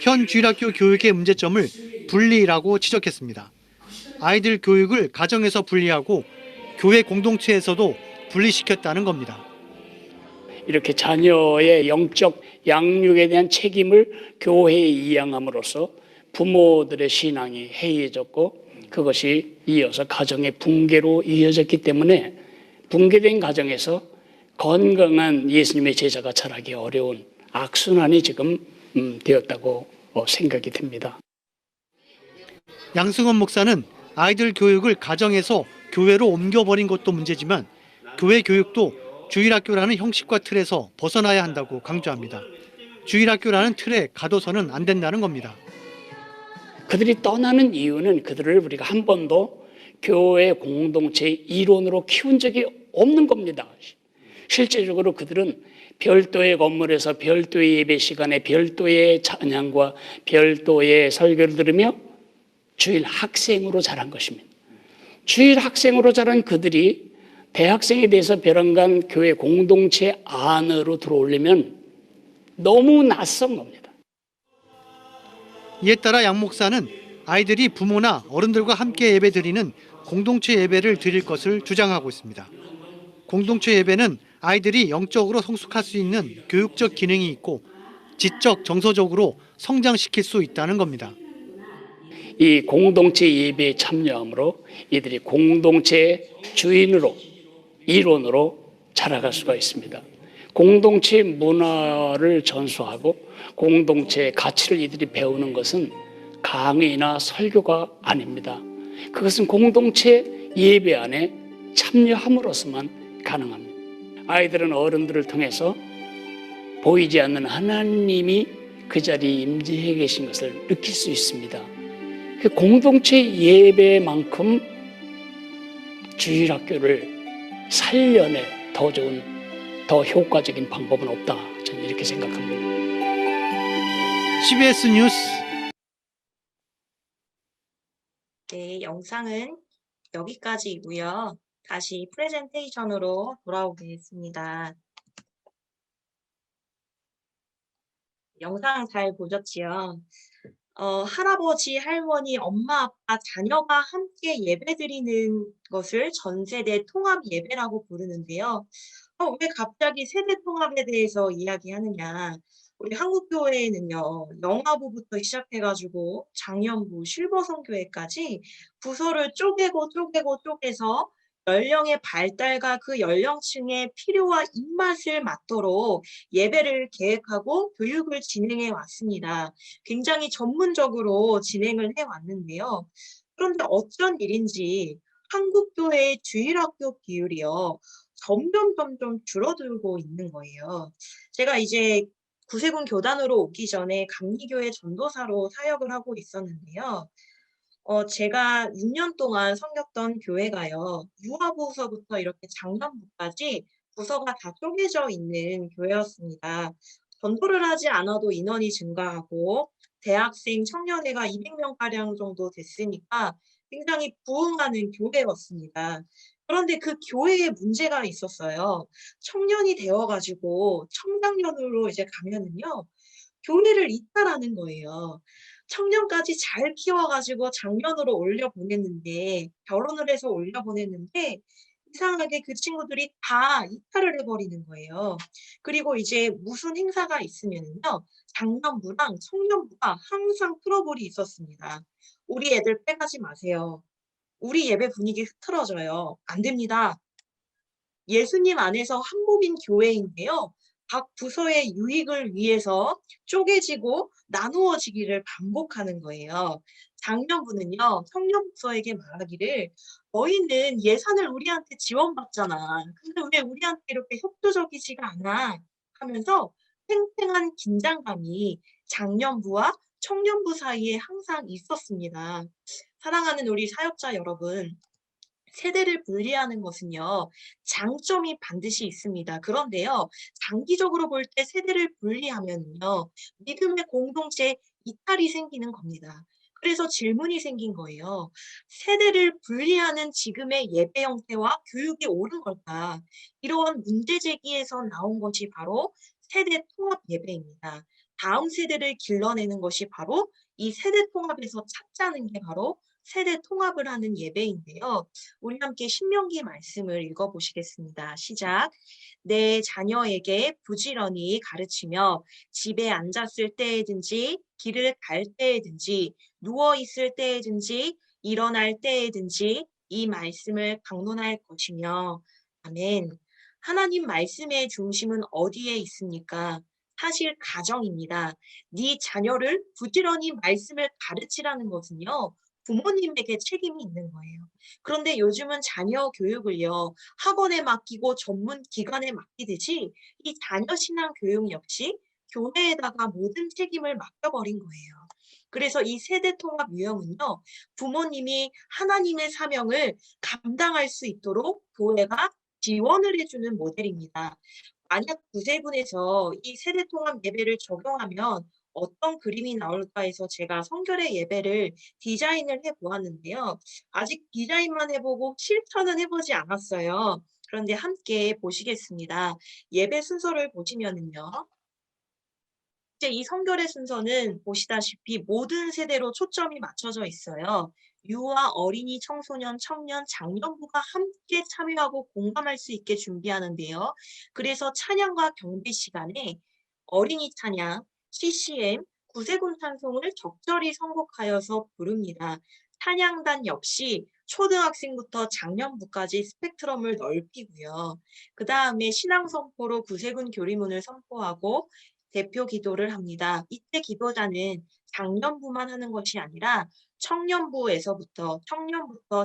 현 주일학교 교육의 문제점을 분리라고 지적했습니다. 아이들 교육을 가정에서 분리하고 교회 공동체에서도 분리시켰다는 겁니다. 이렇게 자녀의 영적 양육에 대한 책임을 교회에 이양함으로써 부모들의 신앙이 해이해졌고 그것이 이어서 가정의 붕괴로 이어졌기 때문에 붕괴된 가정에서 건강한 예수님의 제자가 자라기 어려운 악순환이 지금 되었다고 생각이 됩니다. 양승원 목사는 아이들 교육을 가정에서 교회로 옮겨버린 것도 문제지만 교회 교육도 주일학교라는 형식과 틀에서 벗어나야 한다고 강조합니다. 주일학교라는 틀에 가둬서는 안 된다는 겁니다. 그들이 떠나는 이유는 그들을 우리가 한 번도 교회 공동체 이론으로 키운 적이 없는 겁니다. 실제적으로 그들은 별도의 건물에서 별도의 예배 시간에 별도의 찬양과 별도의 설교를 들으며 주일 학생으로 자란 것입니다. 주일 학생으로 자란 그들이 대학생에 대해서 베란간 교회 공동체 안으로 들어오려면 너무 낯선 겁니다. 이에 따라 양 목사는 아이들이 부모나 어른들과 함께 예배드리는 공동체 예배를 드릴 것을 주장하고 있습니다. 공동체 예배는 아이들이 영적으로 성숙할 수 있는 교육적 기능이 있고 지적, 정서적으로 성장시킬 수 있다는 겁니다. 이 공동체 예배에 참여함으로 이들이 공동체 주인으로 일원으로 자라갈 수가 있습니다. 공동체 문화를 전수하고 공동체의 가치를 이들이 배우는 것은 강의나 설교가 아닙니다. 그것은 공동체 예배 안에 참여함으로서만 가능합니다. 아이들은 어른들을 통해서 보이지 않는 하나님이 그 자리에 임재해 계신 것을 느낄 수 있습니다. 공동체 예배만큼 주일학교를 살려내 더 좋은, 더 효과적인 방법은 없다. 저는 이렇게 생각합니다. CBS 뉴스. 네, 영상은 여기까지이고요. 다시 프레젠테이션으로 돌아오겠습니다. 영상 잘 보셨지요? 할아버지, 할머니, 엄마, 아빠, 자녀가 함께 예배드리는 것을 전세대 통합 예배라고 부르는데요. 왜 갑자기 세대 통합에 대해서 이야기하느냐? 우리 한국교회에는요, 영아부부터 시작해가지고 장년부, 실버성교회까지 부서를 쪼개서 연령의 발달과 그 연령층의 필요와 입맛을 맞도록 예배를 계획하고 교육을 진행해 왔습니다. 굉장히 전문적으로 진행을 해 왔는데요. 그런데 어쩐 일인지 한국교회의 주일학교 비율이요. 점점 줄어들고 있는 거예요. 제가 이제 구세군 교단으로 오기 전에 감리교회 전도사로 사역을 하고 있었는데요. 제가 6년 동안 섬겼던 교회가요. 유아부서부터 이렇게 장년부까지 부서가 다 쪼개져 있는 교회였습니다. 전도를 하지 않아도 인원이 증가하고 대학생, 청년회가 200명가량 정도 됐으니까 굉장히 부흥하는 교회였습니다. 그런데 그 교회에 문제가 있었어요. 청년이 되어가지고 청장년으로 이제 가면은요. 교회를 이탈하는 거예요. 청년까지 잘 키워가지고 장년으로 올려보냈는데 결혼을 해서 올려보냈는데 이상하게 그 친구들이 다 이탈을 해버리는 거예요. 그리고 이제 무슨 행사가 있으면요. 장년부랑 청년부가 항상 트러블이 있었습니다. 우리 애들 빼가지 마세요. 우리 예배 분위기 흐트러져요. 안 됩니다. 예수님 안에서 한 몸인 교회인데요. 각 부서의 유익을 위해서 쪼개지고 나누어지기를 반복하는 거예요. 장년부는요, 청년부서에게 말하기를 너희는 예산을 우리한테 지원받잖아. 근데 왜 우리한테 이렇게 협조적이지가 않아? 하면서 팽팽한 긴장감이 장년부와 청년부 사이에 항상 있었습니다. 사랑하는 우리 사역자 여러분, 세대를 분리하는 것은요, 장점이 반드시 있습니다. 그런데요, 장기적으로 볼 때 세대를 분리하면요, 믿음의 공동체 이탈이 생기는 겁니다. 그래서 질문이 생긴 거예요. 세대를 분리하는 지금의 예배 형태와 교육이 옳은 걸까? 이러한 문제 제기에서 나온 것이 바로 세대 통합 예배입니다. 다음 세대를 길러내는 것이 바로 이 세대 통합에서 찾자는 게 바로 세대 통합을 하는 예배인데요. 우리 함께 신명기 말씀을 읽어보시겠습니다. 시작. 내 자녀에게 부지런히 가르치며 집에 앉았을 때에든지 길을 갈 때에든지 누워 있을 때에든지 일어날 때에든지 이 말씀을 강론할 것이며 아멘. 하나님 말씀의 중심은 어디에 있습니까? 사실 가정입니다. 네 자녀를 부지런히 말씀을 가르치라는 것은요. 부모님에게 책임이 있는 거예요. 그런데 요즘은 자녀 교육을요. 학원에 맡기고 전문 기관에 맡기듯이 이 자녀 신앙 교육 역시 교회에다가 모든 책임을 맡겨버린 거예요. 그래서 이 세대 통합 유형은요. 부모님이 하나님의 사명을 감당할 수 있도록 교회가 지원을 해주는 모델입니다. 만약 구세군에서 이 세대 통합 예배를 적용하면 어떤 그림이 나올까 해서 제가 성결의 예배를 디자인을 해보았는데요. 아직 디자인만 해보고 실천은 해보지 않았어요. 그런데 함께 보시겠습니다. 예배 순서를 보시면은요. 이제 이 성결의 순서는 보시다시피 모든 세대로 초점이 맞춰져 있어요. 유아, 어린이, 청소년, 청년, 장년부가 함께 참여하고 공감할 수 있게 준비하는데요. 그래서 찬양과 경배 시간에 어린이 찬양, CCM, 구세군 찬송을 적절히 선곡하여서 부릅니다. 찬양단 역시 초등학생부터 장년부까지 스펙트럼을 넓히고요. 그 다음에 신앙 선포로 구세군 교리문을 선포하고 대표 기도를 합니다. 이때 기도자는 장년부만 하는 것이 아니라 청년부부터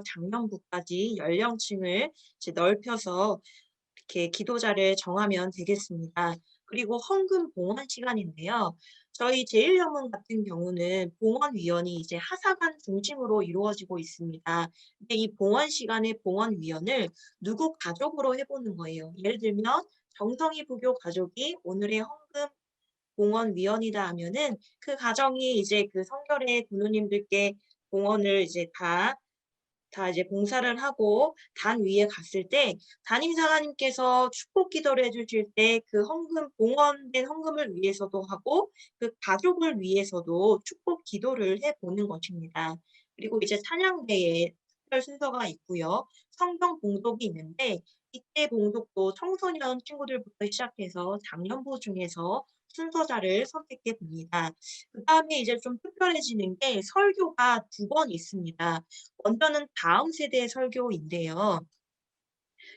장년부까지 연령층을 이제 넓혀서 이렇게 기도자를 정하면 되겠습니다. 그리고 헌금 봉헌 시간인데요. 저희 제1영문 같은 경우는 봉헌위원이 이제 하사관 중심으로 이루어지고 있습니다. 근데 이 봉헌 시간에 봉헌위원을 누구 가족으로 해보는 거예요. 예를 들면 정성희 부교 가족이 오늘의 헌금 봉헌위원이다 하면은 그 가정이 이제 그 성결의 부모님들께 봉헌을 이제 다 이제 봉사를 하고 단 위에 갔을 때 담임사관님께서 축복 기도를 해주실 때 그 헌금 봉헌된 헌금을 위해서도 하고 그 가족을 위해서도 축복 기도를 해보는 것입니다. 그리고 이제 찬양대에 특별 순서가 있고요. 성경 봉독이 있는데 이때 봉독도 청소년 친구들부터 시작해서 장년부 중에서 순서자를 선택해 봅니다. 그 다음에 이제 좀 특별해지는 게 설교가 2번 있습니다. 먼저는 다음 세대의 설교인데요.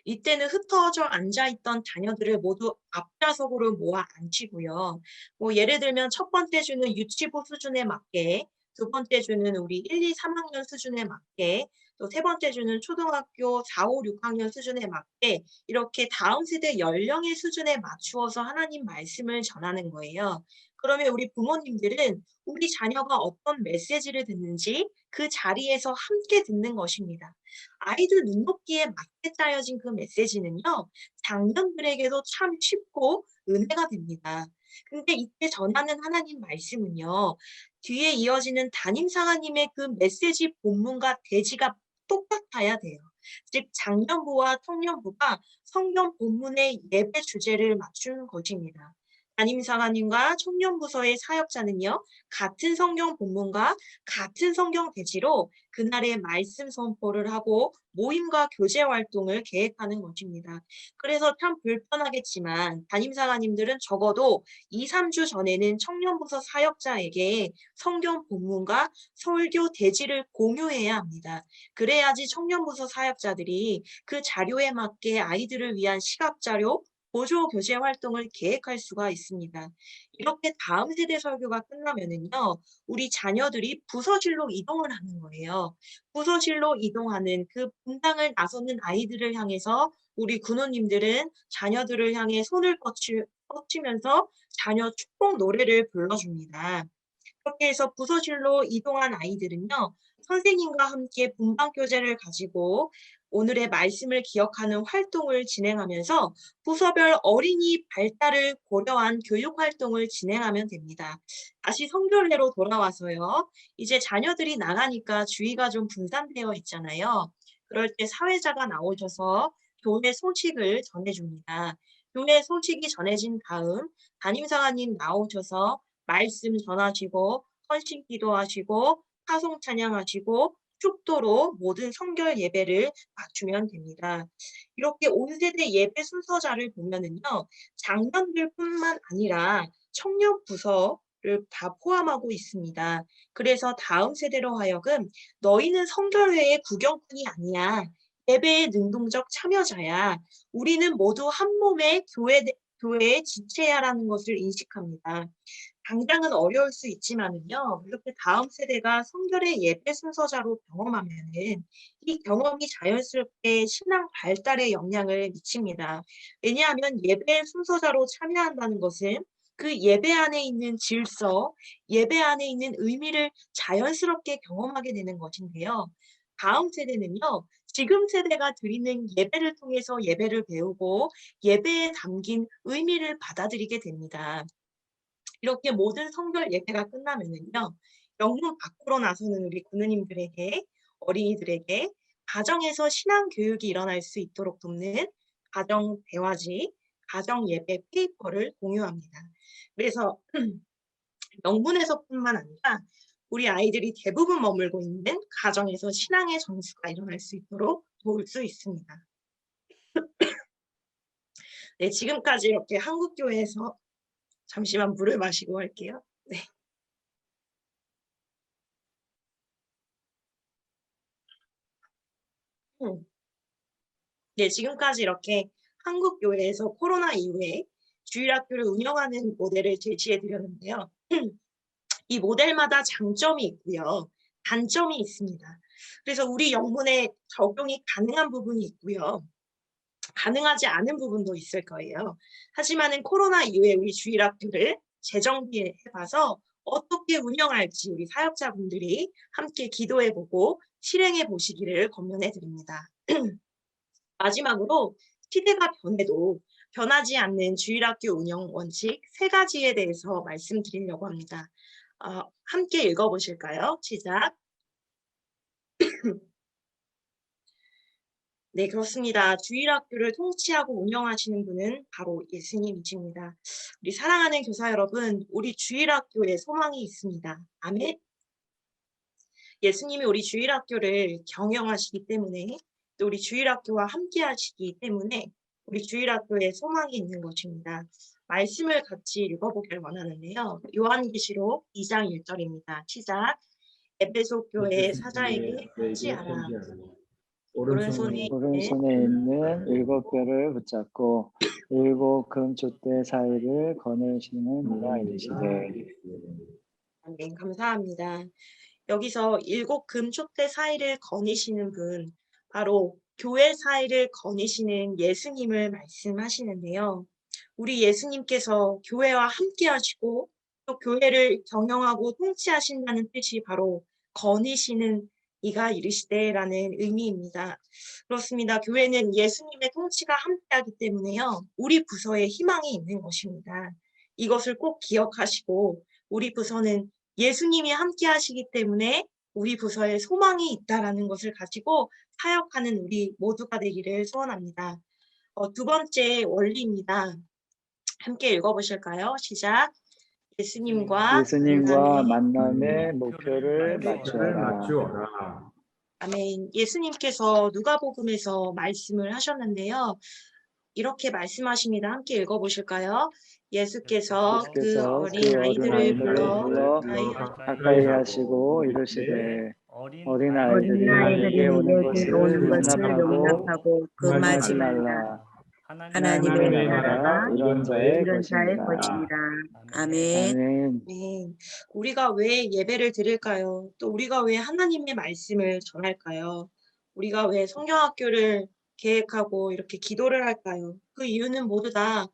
이때는 흩어져 앉아있던 자녀들을 모두 앞좌석으로 모아 앉히고요. 뭐 예를 들면 첫 번째 주는 유치부 수준에 맞게 두 번째 주는 우리 1, 2, 3학년 수준에 맞게, 또 세 번째 주는 초등학교 4, 5, 6학년 수준에 맞게 이렇게 다음 세대 연령의 수준에 맞추어서 하나님 말씀을 전하는 거예요. 그러면 우리 부모님들은 우리 자녀가 어떤 메시지를 듣는지 그 자리에서 함께 듣는 것입니다. 아이들 눈높이에 맞게 짜여진 그 메시지는요, 장년들에게도 참 쉽고 은혜가 됩니다. 근데 이때 전하는 하나님 말씀은요, 뒤에 이어지는 담임상아님의 그 메시지 본문과 대지가 똑같아야 돼요. 즉 장년부와 청년부가 성경 본문의 예배 주제를 맞추는 것입니다. 담임상아님과 청년부서의 사역자는요, 같은 성경 본문과 같은 성경 대지로 그날의 말씀 선포를 하고 모임과 교제 활동을 계획하는 것입니다. 그래서 참 불편하겠지만 담임상아님들은 적어도 2, 3주 전에는 청년부서 사역자에게 성경 본문과 설교 대지를 공유해야 합니다. 그래야지 청년부서 사역자들이 그 자료에 맞게 아이들을 위한 시각자료, 보조 교제 활동을 계획할 수가 있습니다. 이렇게 다음 세대 설교가 끝나면은요, 우리 자녀들이 부서실로 이동을 하는 거예요. 부서실로 이동하는 그 분당을 나서는 아이들을 향해서 우리 군호님들은 자녀들을 향해 손을 뻗치면서 자녀 축복 노래를 불러줍니다. 그렇게 해서 부서실로 이동한 아이들은요, 선생님과 함께 분방교재를 가지고 오늘의 말씀을 기억하는 활동을 진행하면서 부서별 어린이 발달을 고려한 교육 활동을 진행하면 됩니다. 다시 성결례로 돌아와서요. 이제 자녀들이 나가니까 주의가 좀 분산되어 있잖아요. 그럴 때 사회자가 나오셔서 교회 소식을 전해줍니다. 교회 소식이 전해진 다음 담임상아님 나오셔서 말씀 전하시고 헌신 기도하시고 파송 찬양하시고 축도로 모든 성결 예배를 맞추면 됩니다. 이렇게 온 세대 예배 순서자를 보면은요, 장년들뿐만 아니라 청년 부서를 다 포함하고 있습니다. 그래서 다음 세대로 하여금 너희는 성결회의 구경꾼이 아니야. 예배의 능동적 참여자야. 우리는 모두 한 몸의 교회의 지체야라는 것을 인식합니다. 당장은 어려울 수 있지만은요, 이렇게 다음 세대가 성결의 예배 순서자로 경험하면은 이 경험이 자연스럽게 신앙 발달에 영향을 미칩니다. 왜냐하면 예배 순서자로 참여한다는 것은 그 예배 안에 있는 질서, 예배 안에 있는 의미를 자연스럽게 경험하게 되는 것인데요. 다음 세대는요, 지금 세대가 드리는 예배를 통해서 예배를 배우고 예배에 담긴 의미를 받아들이게 됩니다. 이렇게 모든 성결 예배가 끝나면은요, 영문 밖으로 나서는 우리 군우님들에게, 어린이들에게 가정에서 신앙 교육이 일어날 수 있도록 돕는 가정 대화지, 가정 예배 페이퍼를 공유합니다. 그래서 영문에서뿐만 아니라 우리 아이들이 대부분 머물고 있는 가정에서 신앙의 전수가 일어날 수 있도록 도울 수 있습니다. 네, 지금까지 이렇게 한국교회에서 잠시만 물을 마시고 할게요. 네. 네, 지금까지 이렇게 한국교회에서 코로나 이후에 주일학교를 운영하는 모델을 제시해 드렸는데요. 이 모델마다 장점이 있고요. 단점이 있습니다. 그래서 우리 영문에 적용이 가능한 부분이 있고요. 가능하지 않은 부분도 있을 거예요. 하지만은 코로나 이후에 우리 주일학교를 재정비해봐서 어떻게 운영할지 우리 사역자분들이 함께 기도해보고 실행해 보시기를 권면해드립니다. 마지막으로 시대가 변해도 변하지 않는 주일학교 운영 원칙 3가지에 대해서 말씀드리려고 합니다. 함께 읽어보실까요? 시작. 네, 그렇습니다. 주일학교를 통치하고 운영하시는 분은 바로 예수님이십니다. 우리 사랑하는 교사 여러분, 우리 주일학교에 소망이 있습니다. 아멘. 예수님이 우리 주일학교를 경영하시기 때문에, 또 우리 주일학교와 함께 하시기 때문에 우리 주일학교에 소망이 있는 것입니다. 말씀을 같이 읽어보길 원하는데요. 요한계시록 2장 1절입니다. 시작. 에베소 교회 사자에게 편지하라. 오른손에 있는 7뼈를 붙잡고 7 금촛대 사이를 거느시는 이가 이르시되. 네, 감사합니다. 여기서 일곱 금 촛대 사이를 거니시는 분, 바로 교회 사이를 거니시는 예수님을 말씀하시는데요. 우리 예수님께서 교회와 함께 하시고 또 교회를 경영하고 통치하신다는 뜻이 바로 거니시는 이가 이르시되라는 의미입니다. 그렇습니다. 교회는 예수님의 통치가 함께하기 때문에요. 우리 부서에 희망이 있는 것입니다. 이것을 꼭 기억하시고 우리 부서는 예수님이 함께 하시기 때문에 우리 부서에 소망이 있다라는 것을 가지고 사역하는 우리 모두가 되기를 소원합니다. 두 번째 원리입니다. 함께 읽어보실까요? 시작. 예수님과 만남의 목표를 맞추어라. 아멘. 예수님께서 누가복음에서 말씀을 하셨는데요. 이렇게 말씀하십니다. 함께 읽어보실까요? 예수께서 그 어린 아이들을 불러 가까이 하시고 이르시되 어린 아이들이 내게 오는 것을 용납하고 금하지 말라. 하나님의 나라가 이런 자의 것입니다. 아멘. 네. 우리가 왜 예배를 드릴까요? 또 우리가 왜 하나님의 말씀을 전할까요? 우리가 왜 성경학교를 계획하고 이렇게 기도를 할까요? 그 이유는 모두 다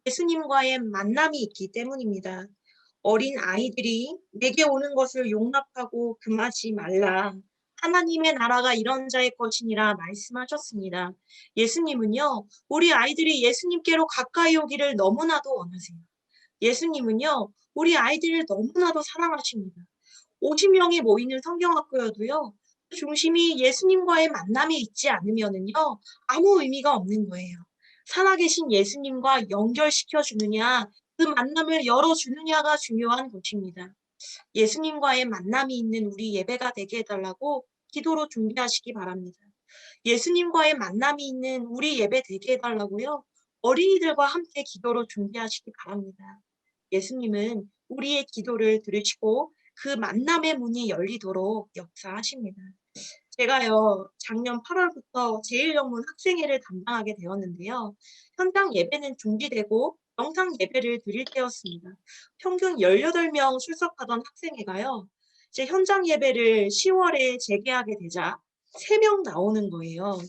예수님과의 만남이 있기 때문입니다. 어린 아이들이 내게 오는 것을 용납하고 금하지 말라. 하나님의 나라가 이런 자의 것이니라 말씀하셨습니다. 예수님은요, 우리 아이들이 예수님께로 가까이 오기를 너무나도 원하세요. 예수님은요, 우리 아이들을 너무나도 사랑하십니다. 50명이 모이는 성경학교여도요, 중심이 예수님과의 만남이 있지 않으면은요, 아무 의미가 없는 거예요. 살아계신 예수님과 연결시켜 주느냐, 그 만남을 열어주느냐가 중요한 것입니다. 예수님과의 만남이 있는 우리 예배가 되게 해달라고 기도로 준비하시기 바랍니다. 예수님과의 만남이 있는 우리 예배 되게 해달라고요. 어린이들과 함께 기도로 준비하시기 바랍니다. 예수님은 우리의 기도를 들으시고 그 만남의 문이 열리도록 역사하십니다. 제가요, 작년 8월부터 제1영문 학생회를 담당하게 되었는데요. 현장 예배는 준비되고 영상 예배를 드릴 때였습니다. 평균 18명 출석하던 학생회가요. 이제 현장 예배를 10월에 재개하게 되자 3명 나오는 거예요.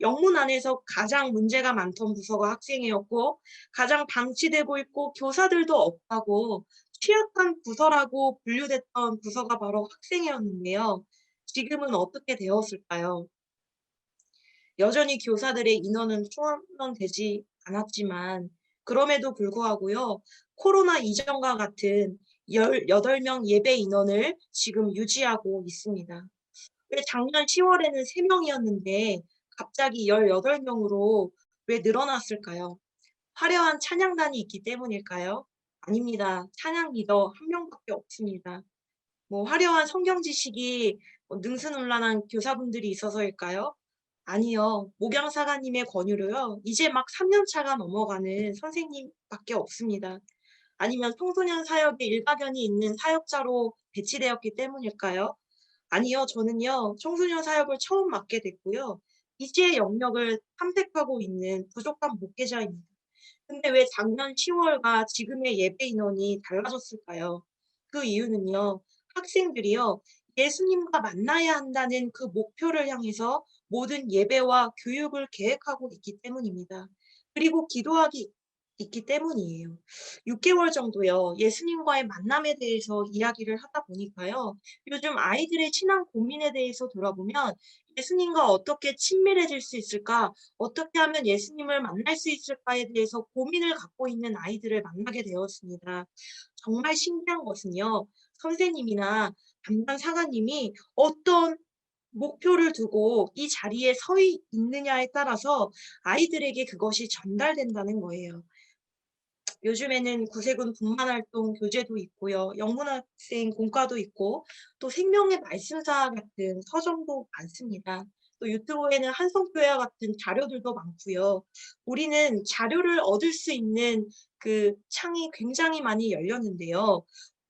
영문 안에서 가장 문제가 많던 부서가 학생회였고 가장 방치되고 있고 교사들도 없다고 취약한 부서라고 분류됐던 부서가 바로 학생회였는데요. 지금은 어떻게 되었을까요? 여전히 교사들의 인원은 충원되지 않았지만 그럼에도 불구하고요. 코로나 이전과 같은 18명 예배 인원을 지금 유지하고 있습니다. 왜 작년 10월에는 3명이었는데 갑자기 18명으로 왜 늘어났을까요? 화려한 찬양단이 있기 때문일까요? 아닙니다. 찬양 리더 1명밖에 없습니다. 화려한 성경 지식이 능수능란한 교사분들이 있어서일까요? 아니요. 목양사가님의 권유로요. 이제 막 3년 차가 넘어가는 선생님밖에 없습니다. 아니면 청소년 사역에 일가견이 있는 사역자로 배치되었기 때문일까요? 아니요. 저는요. 청소년 사역을 처음 맡게 됐고요. 이지의 영역을 탐색하고 있는 부족한 목회자입니다. 근데 왜 작년 10월과 지금의 예배 인원이 달라졌을까요? 그 이유는요. 학생들이요. 예수님과 만나야 한다는 그 목표를 향해서 모든 예배와 교육을 계획하고 있기 때문입니다. 그리고 기도하기 있기 때문이에요. 6개월 정도요. 예수님과의 만남에 대해서 이야기를 하다 보니까요. 요즘 아이들의 신앙 고민에 대해서 돌아보면 예수님과 어떻게 친밀해질 수 있을까? 어떻게 하면 예수님을 만날 수 있을까에 대해서 고민을 갖고 있는 아이들을 만나게 되었습니다. 정말 신기한 것은요. 선생님이나 담당 사관님이 어떤 목표를 두고 이 자리에 서 있느냐에 따라서 아이들에게 그것이 전달된다는 거예요. 요즘에는 구세군 분만활동 교재도 있고요. 영문학생 공과도 있고 또 생명의 말씀사 같은 서점도 많습니다. 또 유튜브에는 한성교회와 같은 자료들도 많고요. 우리는 자료를 얻을 수 있는 그 창이 굉장히 많이 열렸는데요.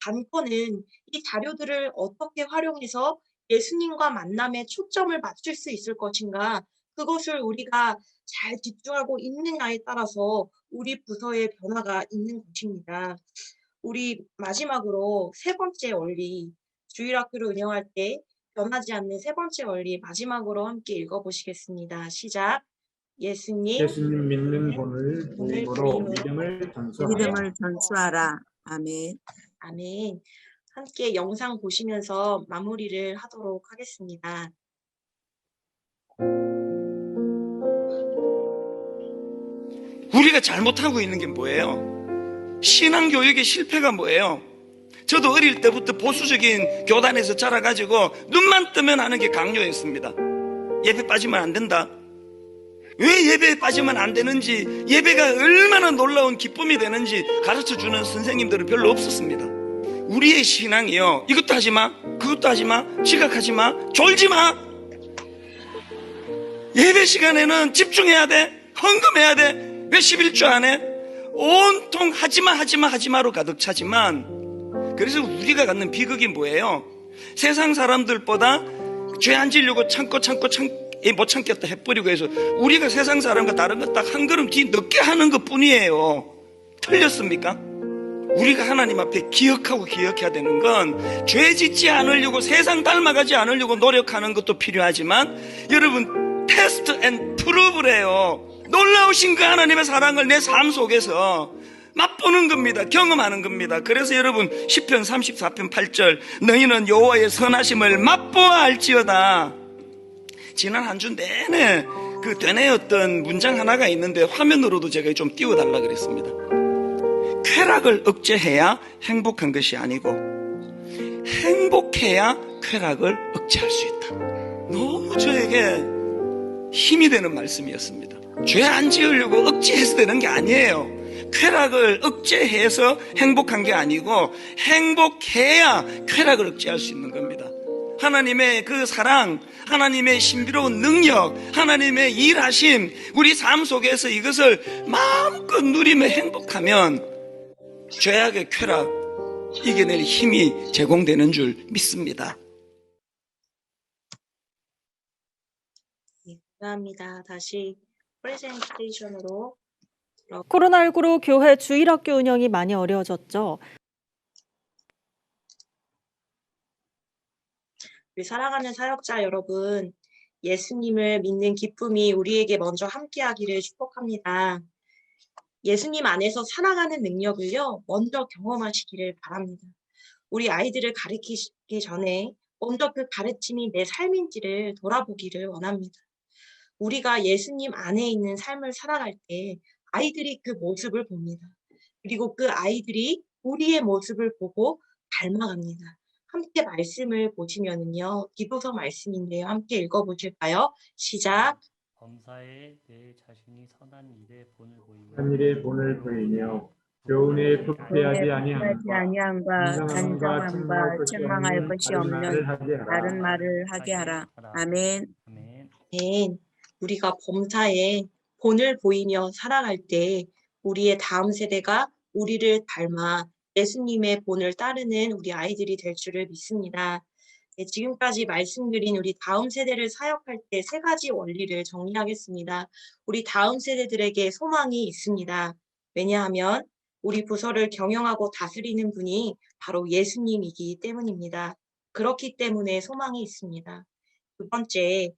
관건은 이 자료들을 어떻게 활용해서 예수님과 만남에 초점을 맞출 수 있을 것인가, 그것을 우리가 잘 집중하고 있느냐에 따라서 우리 부서의 변화가 있는 것입니다. 우리 마지막으로 세 번째 원리, 주일학교를 운영할 때 변하지 않는 세 번째 원리 마지막으로 함께 읽어보시겠습니다. 시작. 예수님 믿는 본을 보임으로 믿음을 전수하라. 아멘. 아멘. 함께 영상 보시면서 마무리를 하도록 하겠습니다. 우리가 잘못하고 있는 게 뭐예요? 신앙교육의 실패가 뭐예요? 저도 어릴 때부터 보수적인 교단에서 자라가지고 눈만 뜨면 하는 게 강요였습니다. 예배 빠지면 안 된다. 왜 예배에 빠지면 안 되는지, 예배가 얼마나 놀라운 기쁨이 되는지 가르쳐주는 선생님들은 별로 없었습니다. 우리의 신앙이요, 이것도 하지마, 그것도 하지마, 지각하지마, 졸지마. 예배 시간에는 집중해야 돼, 헌금해야 돼. 왜 11조 안에 온통 하지마로 가득 차지만, 그래서 우리가 갖는 비극이 뭐예요? 세상 사람들보다 죄 안 지려고 참고 못 참겠다 해버리고 해서 우리가 세상 사람과 다른 것 딱 한 걸음 뒤 늦게 하는 것 뿐이에요. 틀렸습니까? 우리가 하나님 앞에 기억해야 되는 건, 죄 짓지 않으려고, 세상 닮아가지 않으려고 노력하는 것도 필요하지만, 여러분, 테스트 앤 프루브래요. 놀라우신 그 하나님의 사랑을 내 삶 속에서 맛보는 겁니다. 경험하는 겁니다. 그래서 여러분, 시편 34편 8절, 너희는 여호와의 선하심을 맛보아 알지어다. 지난 한 주 내내 그 되뇌었던 문장 하나가 있는데 화면으로도 제가 좀 띄워달라 그랬습니다. 쾌락을 억제해야 행복한 것이 아니고, 행복해야 쾌락을 억제할 수 있다. 너무 저에게 힘이 되는 말씀이었습니다. 죄 안 지으려고 억제해서 되는 게 아니에요. 쾌락을 억제해서 행복한 게 아니고, 행복해야 쾌락을 억제할 수 있는 겁니다. 하나님의 그 사랑, 하나님의 신비로운 능력, 하나님의 일하심, 우리 삶 속에서 이것을 마음껏 누리며 행복하면 죄악의 쾌락 이겨낼 힘이 제공되는 줄 믿습니다. 네, 감사합니다. 다시 프레젠테이션으로 코로나19로 교회 주일학교 운영이 많이 어려워졌죠. 우리 사랑하는 사역자 여러분, 예수님을 믿는 기쁨이 우리에게 먼저 함께하기를 축복합니다. 예수님 안에서 살아가는 능력을요, 먼저 경험하시기를 바랍니다. 우리 아이들을 가르치기 전에 먼저 그 가르침이 내 삶인지를 돌아보기를 원합니다. 우리가 예수님 안에 있는 삶을 살아갈 때 아이들이 그 모습을 봅니다. 그리고 그 아이들이 우리의 모습을 보고 닮아갑니다. 함께 말씀을 보시면은요, 디도서 말씀인데요. 함께 읽어보실까요? 시작. 범사에 내 자신이 선한 일에 본을 보이며 한 일에 본을 보이며 교훈에 부패하지 아니함과 단정함과 책망할 것이 없는 다른 말을 하게 하라. 아멘. 아멘. 우리가 범사에 본을 보이며 살아갈 때 우리의 다음 세대가 우리를 닮아 예수님의 본을 따르는 우리 아이들이 될 줄을 믿습니다. 네, 지금까지 말씀드린 우리 다음 세대를 사역할 때 세 가지 원리를 정리하겠습니다. 우리 다음 세대들에게 소망이 있습니다. 왜냐하면 우리 부서를 경영하고 다스리는 분이 바로 예수님이기 때문입니다. 그렇기 때문에 소망이 있습니다. 두 번째,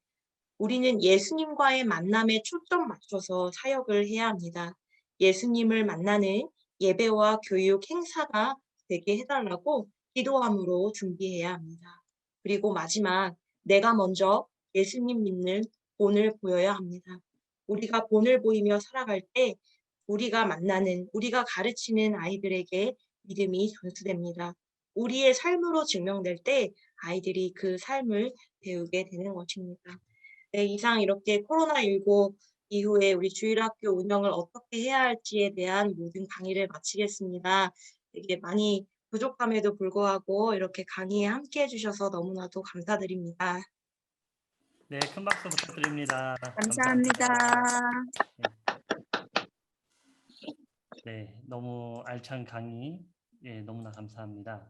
우리는 예수님과의 만남에 초점 맞춰서 사역을 해야 합니다. 예수님을 만나는 예배와 교육 행사가 되게 해달라고 기도함으로 준비해야 합니다. 그리고 마지막, 내가 먼저 예수님 믿는 본을 보여야 합니다. 우리가 본을 보이며 살아갈 때 우리가 만나는, 우리가 가르치는 아이들에게 믿음이 전수됩니다. 우리의 삶으로 증명될 때 아이들이 그 삶을 배우게 되는 것입니다. 네, 이상 이렇게 코로나19 이후에 우리 주일학교 운영을 어떻게 해야 할지에 대한 모든 강의를 마치겠습니다. 되게 많이 부족함에도 불구하고 이렇게 강의에 함께 해주셔서 너무나도 감사드립니다. 네, 큰 박수 부탁드립니다. 감사합니다. 네, 너무 알찬 강의, 예, 너무나 감사합니다.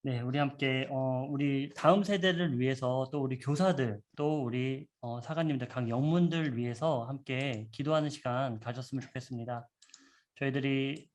네, 우리 함께 우리 다음 세대를 위해서 또 우리 교사들 또 우리 사관님들 각 영문들 위해서 함께 기도하는 시간 가졌으면 좋겠습니다. 저희들이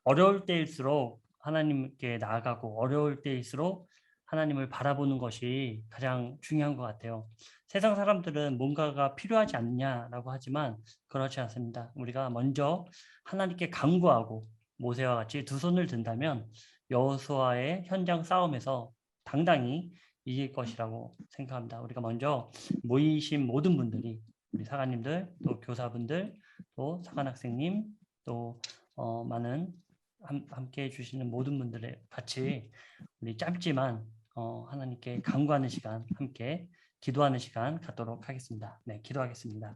어려울 때일수록 하나님께 나아가고 어려울 때일수록 하나님을 바라보는 것이 가장 중요한 것 같아요. 세상 사람들은 뭔가가 필요하지 않냐라고 하지만 그렇지 않습니다. 우리가 먼저 하나님께 간구하고 모세와 같이 두 손을 든다면 여호수아의 현장 싸움에서 당당히 이길 것이라고 생각합니다. 우리가 먼저 모이신 모든 분들이 우리 사관님들 또 교사분들 또 사관학생님 또 많은 함께 해주시는 모든 분들의 같이 우리 짧지만 하나님께 간구하는 시간 함께 기도하는 시간 갖도록 하겠습니다. 네, 기도하겠습니다.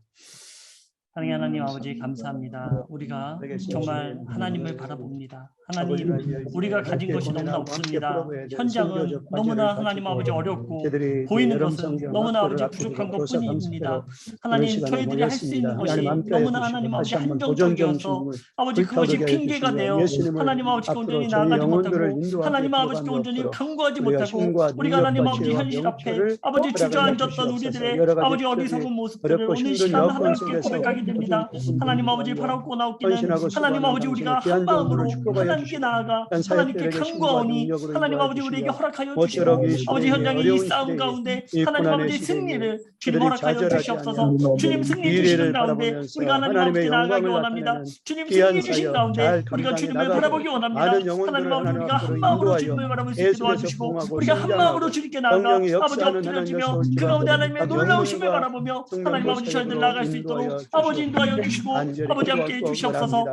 사랑의 하나님 아버지 감사합니다. 우리가 정말 하나님을 바라봅니다. 하나님, 우리가 가진 것이 너무나 없습니다. 현장은 너무나 하나님 아버지 어렵고 보이는 것은 너무나 아버지 부족한 것뿐입니다. 하나님, 저희들이 할 수 있는 것이 너무나 하나님 아버지 한정적이어서 아버지 그것이 핑계가 되어 하나님 아버지께 온전히 나아가지 못하고 하나님 아버지께 온전히 간구하지 못하고 우리가 하나님 아버지 현실 앞에 아버지 주저앉았던 우리들의 아버지 어리석은 모습들을 오늘 시간 하나님께 고백하게 됩니다. 하나님 아버지 바라고 나오기는 하나님 아버지 우리가 한 마음으로 하나님께 나아가 하나님께 간구하오니 하나님 아버지 우리에게 허락하여 주시고 아버지 현장의 이 싸움 가운데 하나님 아버지 승리를 주님 허락하여 주시옵소서. 주님 승리 주시는 가운데 우리가 하나님 아버지 나아가기 원합니다. 주님 승리 주신 가운데 우리가 주님을 바라보기 원합니다. 하나님 아버지 우리가 한 마음으로 주님을 바라볼 수 있게 도와주시고 우리가 한 마음으로 주님께 나아가 아버지 엎드려지며 그 가운데 하나님의 놀라우심을 바라보며 하나님 아버지 저희들 나아갈 수 있도록 아버지 인도하여 주시고 아버지 함께 해주시옵소서.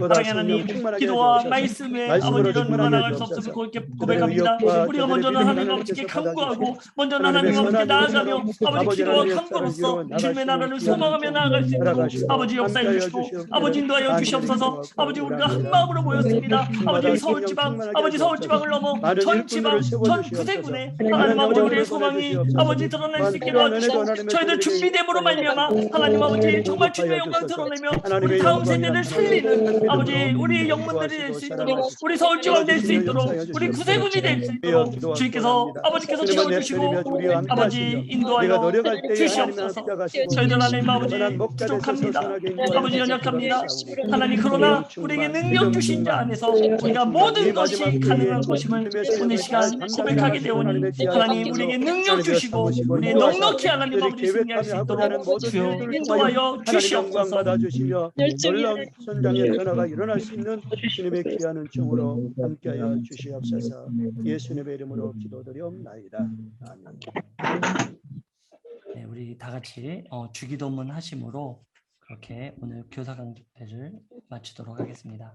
사랑의 하나님, 기도와 말씀에 아버지는 누가 나갈 수 없음을 고백합니다. 우리가 먼저는 하나님 아버지께 간구하고 먼저는 하나님 아버지께 나아가며 아버지 기도와 간구로서 주님의 나라를 소망하며 나아갈 수 있도록 아버지 역사해 주시고 아버지 인도하여 주시옵소서. 아버지 우리가 한 마음으로 모였습니다. 아버지 서울지방을 넘어 전 지방 전 구세군에 하나님 아버지 우리의 소망이 아버지 드러날 수 있게 도와주시고 저희들 준비됨으로 말미암아 하나님 아버지 정말 주님의 영광 드러내며 우리 다음 세대를 살리는 아버지 우리 영문들이 될 수 있도록 우리 서울지방 될 수 있도록 우리 구세군이 될 수 있도록 주님께서 아버지께서 채워주시고 아버지 인도하여 주시옵소서. 저희들 하나님 아버지 부족합니다. 아버지 연약합니다. 하나님 그러나 우리에게 능력 주신 자 안에서 우리가 모든 것이 가능한 것임을 오늘 시간 고백하게 되오니 하나님 우리에게 능력 주시고 우리의 넉넉히 하나님 아버지 승리할 수 있도록 주여 인도하여 주시옵소서. 받아주시며 놀라운 현장의 변화가 일어날 수 있는 주님의 귀한 은총으로 함께하여 주시옵소서. 예수님의 이름으로 기도드리옵나이다. 아멘. 네, 우리 다 같이 주기도문 하심으로 그렇게 오늘 교사 강좌를 마치도록 하겠습니다.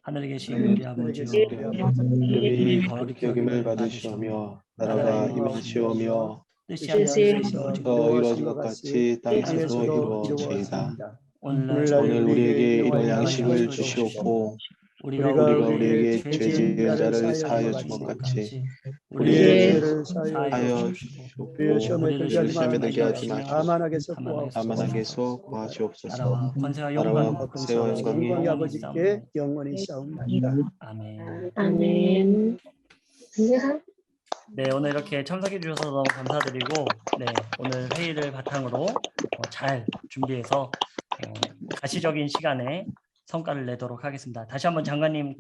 하늘에 계신 우리 아버지여 이름이 거룩히 여김을 받으시오며 나라가 임하시오며 뜻이 하늘에서 이루어진 것 같이 땅에서도 이루어지이다. 오늘 우리에게 이런 양식을 주시옵고 우리가 우리에게 죄 지은 자를 사하여 준 것 같이 우리의 죄를 사하여 주시옵고 우리를 시험에 들게 하지 마시옵소서. 다만 악에서 구하시옵소서. 나라와 권세와 영광이 아버지께 영원히 싸움나이다. 아멘. 아멘. 네, 오늘 이렇게 참석해 주셔서 너무 감사드리고 네, 오늘 회의를 바탕으로 잘 준비해서 가시적인 시간에 성과를 내도록 하겠습니다. 다시 한번 장관님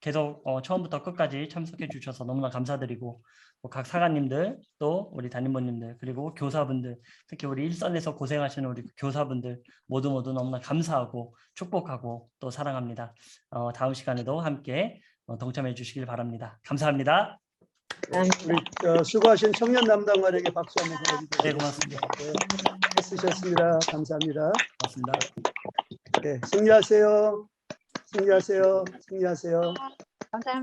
계속 처음부터 끝까지 참석해 주셔서 너무나 감사드리고 각 사관님들 또 우리 담임부님들 그리고 교사분들 특히 우리 일선에서 고생하시는 우리 교사분들 모두 너무나 감사하고 축복하고 또 사랑합니다. 다음 시간에도 함께 동참해 주시길 바랍니다. 감사합니다. 우리 수고하신 청년 담당관에게 박수 한번 보내주세요. 네, 고맙습니다. 네, 애쓰셨습니다. 감사합니다. 고맙습니다. 네, 승리하세요. 승리하세요. 승리하세요. 감사합니다.